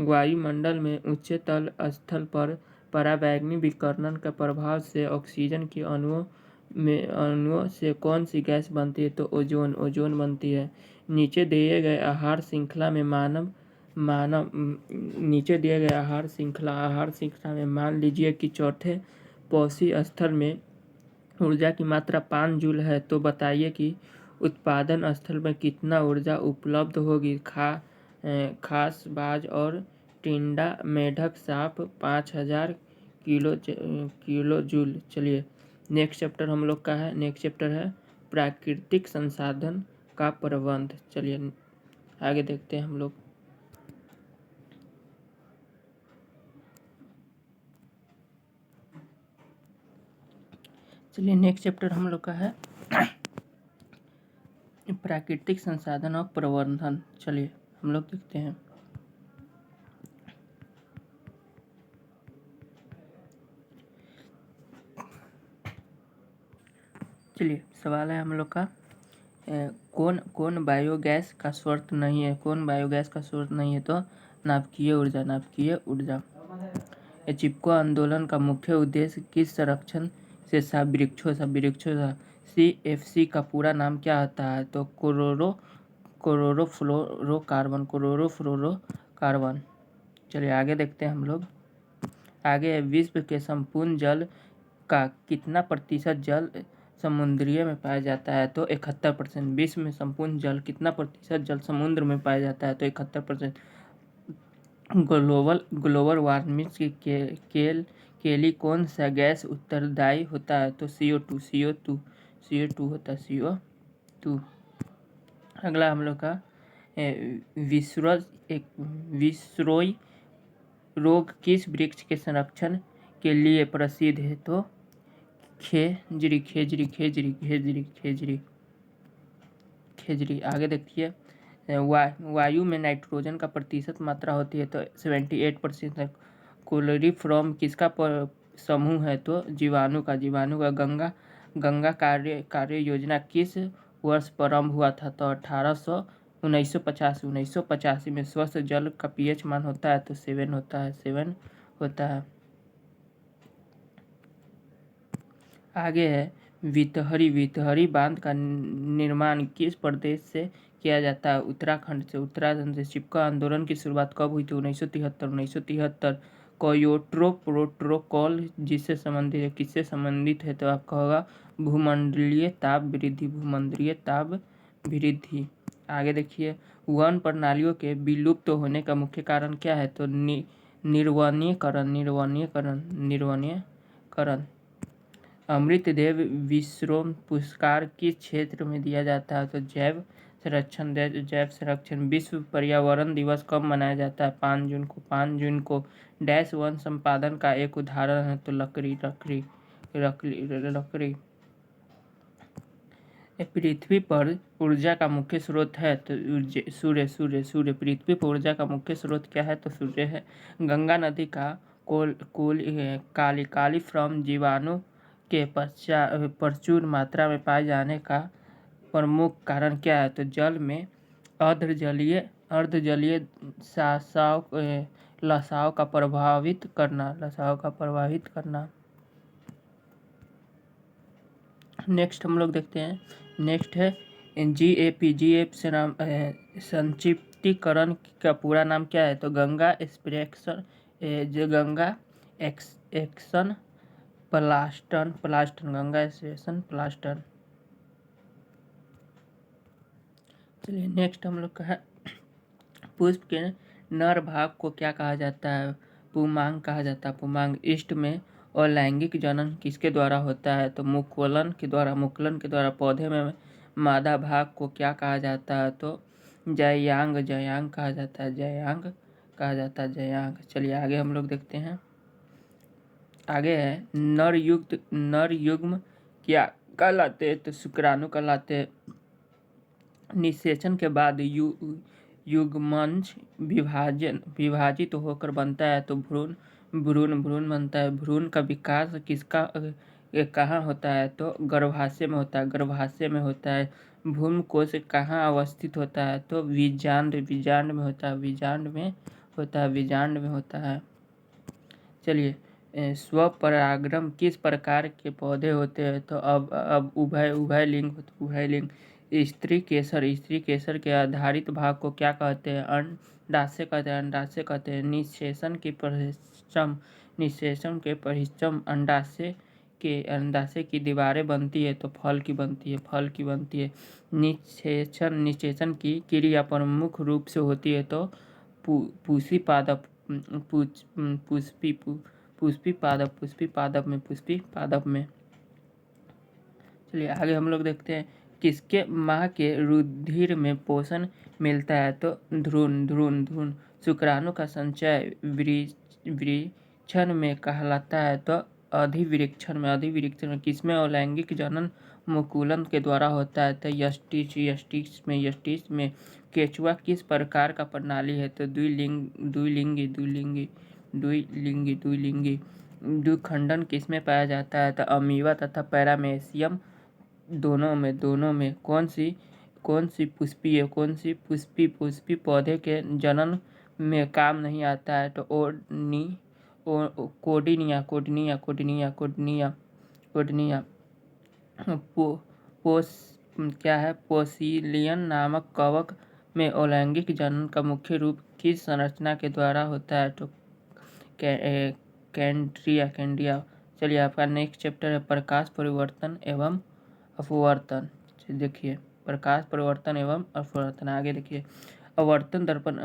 [SPEAKER 1] वायुमंडल में उच्चतल स्थल पर पराबैंगनी विकिरण के प्रभाव से ऑक्सीजन की अणुओं से कौन सी गैस बनती है? तो ओजोन बनती है। नीचे दिए गए आहार श्रृंखला में मान लीजिए कि चौथे पोषी स्तर में ऊर्जा की मात्रा 5 जूल है। तो बताइए कि उत्पादन स्थल में कितना ऊर्जा उपलब्ध होगी? खास बाज और टिंडा मेढक साफ 5000 किलो जूल। चलिए, नेक्स्ट चैप्टर हम लोग का है। नेक्स्ट चैप्टर है प्राकृतिक संसाधन का प्रबंध। चलिए आगे देखते हैं हम लोग। चलिए, नेक्स्ट चैप्टर हम लोग का है प्राकृतिक संसाधन और प्रबंधन। चलिए हम लोग देखते हैं। चलिए सवाल है हम लोग का, कौन कौन बायोगैस का स्रोत नहीं है? कौन बायोगैस का स्रोत नहीं है? तो नाभिकीय ऊर्जा, नाभिकीय ऊर्जा। चिपको आंदोलन का मुख्य उद्देश्य किस संरक्षण से था? वृक्षों से, वृक्षों से। CFC का पूरा नाम क्या होता है? तो क्लोरोफ्लोरोकार्बन, क्लोरोफ्लोरोकार्बन। चलिए आगे देखते हैं हम लोग। आगे है, विश्व के संपूर्ण जल का कितना प्रतिशत जल समुद्रीय में पाया जाता है? तो 71%। विश्व में संपूर्ण जल कितना प्रतिशत जल समुद्र में पाया जाता है? तो 71%। ग्लोबल वार्मिंग के लिए कौन सा गैस उत्तरदायी होता है? तो CO2 होता है, CO2। अगला हम लोग का विसरोई रोग किस वृक्ष के संरक्षण के लिए प्रसिद्ध है? तो खेजड़ी, खेजड़ी, खेजड़ी, खेजड़ी, खेजड़ी, खेजड़ी। आगे देखिए, वायु में नाइट्रोजन का प्रतिशत मात्रा होती है? तो 78% है। क्लोरोफॉर्म किसका समूह है? तो जीवाणु का, जीवाणु का। गंगा कार्य योजना किस वर्ष प्रारंभ हुआ था? तो 1985 में। स्वस्थ जल का pH मान होता है? तो 7 होता है, 7 होता है। आगे है, वितहरी बांध का निर्माण किस प्रदेश से किया जाता है? उत्तराखंड से, उत्तराखंड से। चिपको आंदोलन की शुरुआत कब हुई थी? 1973। क्योटो प्रोटोकॉल जिससे संबंधित है, किससे संबंधित है? तो आपका होगा भूमंडलीय ताप वृद्धि, भूमंडलीय ताप वृद्धि। आगे देखिए, वन प्रणालियों के विलुप्त होने का मुख्य कारण क्या है? तो निर्वनीकरण, निर्वनीकरण, निर्वनीकरण। अमृतदेव विश्व पुरस्कार किस क्षेत्र में दिया जाता है? तो जैव संरक्षण, जैव संरक्षण। विश्व पर्यावरण दिवस कब मनाया जाता है? 5 जून को, 5 जून को। डैश वन संपादन का एक उदाहरण है? तो लकड़ी, लकड़ी, लकड़ी। पृथ्वी पर ऊर्जा का मुख्य स्रोत है? तो सूर्य, सूर्य, सूर्य। पृथ्वी पर ऊर्जा का मुख्य स्रोत क्या है? तो सूर्य है। गंगा नदी का काली फ्रॉम जीवाणु के प्रचुर मात्रा में पाए जाने का प्रमुख कारण क्या है? तो जल में अर्धजलीय लसाव का प्रभावित करना। नेक्स्ट हम लोग देखते हैं। नेक्स्ट है GAP से नाम संक्षिप्तीकरण का पूरा नाम क्या है? तो गंगा एक्सप्रेशन, गंगा एक्शन प्लास्टन, गंगा एक्सप्रेशन प्लास्टन। चलिए नेक्स्ट हम लोग का है, पुष्प के नर भाग को क्या कहा जाता है? पुमांग कहा जाता है, पुमांग। ईस्ट में अलैंगिक जनन किसके द्वारा होता है? तो मुकुलन के द्वारा। पौधे में मादा भाग को क्या कहा जाता है? तो जयांग कहा जाता है, जयांग। चलिए आगे हम लोग देखते हैं। आगे है, नर युग्म क्या कहलाते? तो शुक्राणु कहलाते। निषेचन के बाद युग्मज विभाजित होकर बनता है? तो भ्रूण बनता है। भ्रूण का विकास कहाँ होता है? तो गर्भाशय में होता है। भ्रूण कोश कहाँ अवस्थित होता है? तो बीजांड में होता है। चलिए, स्वपरागण किस प्रकार के पौधे होते हैं? तो अब उभयलिंग। स्त्री केसर के आधारित भाग को क्या कहते हैं? अंडाशय कहते हैं। निषेचन के परिश्रम अंडाशय की दीवारें बनती है? तो फल की बनती है। निषेचन की क्रिया प्रमुख रूप से होती है? तो पुष्पी पादप में। चलिए आगे हम लोग देखते हैं, किसके माँ के रुधिर में पोषण मिलता है? तो भ्रूण। शुक्राणु का संचय वृषण में कहलाता है? तो अधिवृक्षण में। किसमें अलैंगिक जनन मुकुलन के द्वारा होता है? तो यष्टिस में। केचुआ किस प्रकार का प्रणाली है? तो द्विलिंगी। द्विखंडन किसमें पाया जाता है? तो अमीबा तथा पैरामेसियम दोनों में कौन सी पुष्पी पौधे के जनन में काम नहीं आता है? तो कोडिनिया पोस क्या है? पोसिलियन नामक कवक में अलैंगिक जनन का मुख्य रूप किस संरचना के द्वारा होता है? तो कैंड्रिया। चलिए, आपका नेक्स्ट चैप्टर है प्रकाश परिवर्तन एवं अपवर्तन। देखिए, प्रकाश परिवर्तन एवं अपवर्तन। आगे देखिए, अवर्तन दर्पण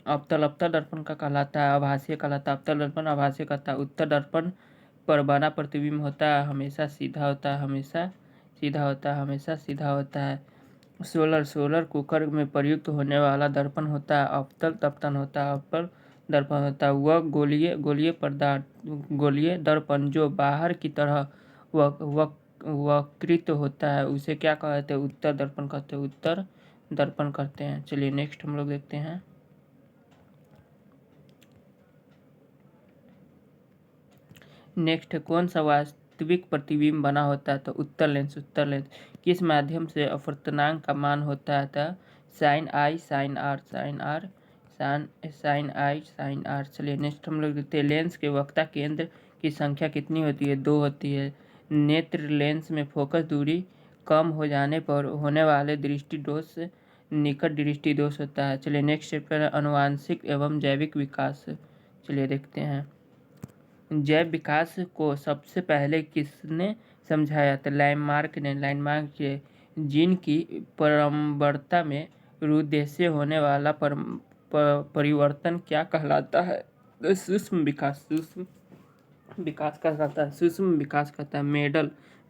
[SPEAKER 1] अवतल दर्पण का कहलाता है, आभासीय कहलाता है। अवतल दर्पण आभासीय कहता है। उत्तर दर्पण पर बना प्रतिबिंब होता है, हमेशा सीधा होता है। सोलर कुकर में प्रयुक्त होने वाला दर्पण होता है, अवतल दर्पण होता है। वह गोलीय दर्पण जो बाहर की तरह वक्रित होता है उसे क्या कहते हैं? उत्तर दर्पण कहते हैं। चलिए, नेक्स्ट हम लोग देखते हैं। नेक्स्ट, कौन सा वास्तविक प्रतिबिंब बना होता है? तो उत्तर लेंस। किस माध्यम से अपवर्तनांक का मान होता है? था साइन आई साइन आर। चलिए, नेक्स्ट हम लोग देखते हैं। लेंस के वक्ता केंद्र की संख्या कितनी होती है? 2 होती है। नेत्र लेंस में फोकस दूरी कम हो जाने पर होने वाले दृष्टि दोष निकट दृष्टि दोष होता है। चलिए, नेक्स्ट चैप्टर है अनुवांशिक एवं जैविक विकास। चलिए, देखते हैं। जैव विकास को सबसे पहले किसने समझाया? तो लैंडमार्क के जीन की परम्परता में रुदेशे होने वाला परिवर्तन क्या कहलाता है? सूक्ष्म विकास कहता है।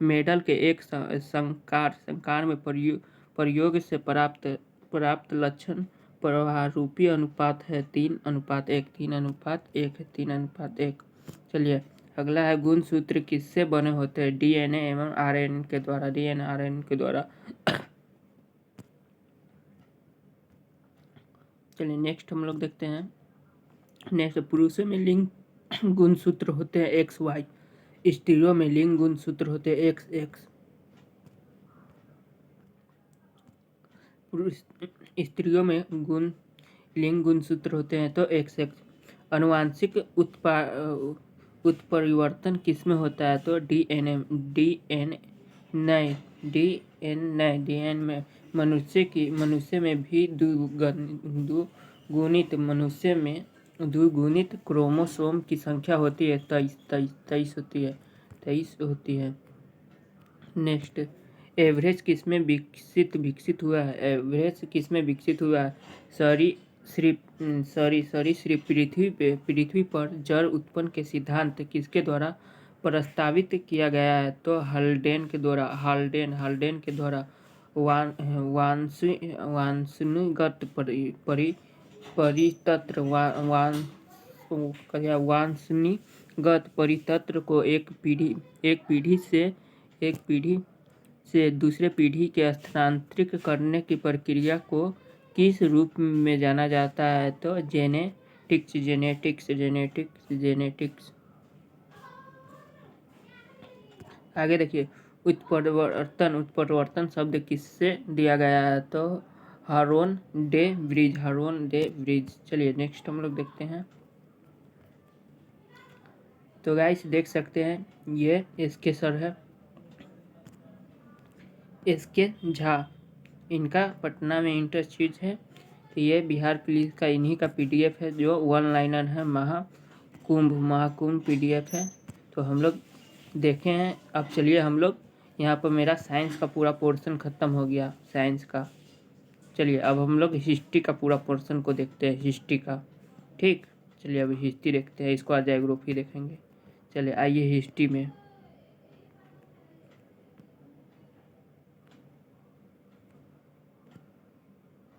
[SPEAKER 1] मेडल के एक संकार में प्रयोग से प्राप्त लक्षण प्रवाहरूपी अनुपात है 3:1। चलिए, अगला है गुणसूत्र किससे बने होते हैं? डीएनए एवं आरएनए के द्वारा। चलिए, नेक्स्ट हम लोग देखते हैं। नेक्स्ट, पुरुषों में लिंग गुणसूत्र होते हैं XY, स्त्रियों में लिंग गुणसूत्र होते हैं XX। स्त्रियों में लिंग गुणसूत्र होते हैं तो XX। अनुवांशिक उत्परिवर्तन किसमें होता है? तो डीएनए में। मनुष्य में भी द्विगुणित क्रोमोसोम की संख्या होती है 23 होती है। नेक्स्ट, एवरेज किसमें विकसित हुआ है? एवरेज किसमें विकसित हुआ है? सरीसृप पृथ्वी पर जड़ उत्पन्न के सिद्धांत किसके द्वारा प्रस्तावित किया गया है? तो हाल्डेन के द्वारा। वांछनीगत परितंत्र को एक पीढ़ी से दूसरे पीढ़ी के स्थानांतरित करने की प्रक्रिया को किस रूप में जाना जाता है? तो जेनेटिक्स। आगे देखिए, उत्परिवर्तन शब्द किससे दिया गया है? तो हारोन डे ब्रिज। चलिए, नेक्स्ट हम लोग देखते हैं। तो गाइस, देख सकते हैं ये इसके सर है, इसके झा। इनका पटना में इंटरचीज है। तो ये बिहार पुलिस का इन्हीं का PDF है जो 1 लाइनर है। महाकुंभ PDF है। तो हम लोग देखे हैं। अब चलिए, हम लोग यहाँ पर मेरा साइंस का पूरा पोर्शन ख़त्म हो गया साइंस का। चलिए, अब हम लोग हिस्ट्री का पूरा पोर्शन को देखते हैं, हिस्ट्री का। ठीक, चलिए अभी हिस्ट्री देखते हैं। इसको आज ज्योग्राफी देखेंगे। चलिए, आइए हिस्ट्री में।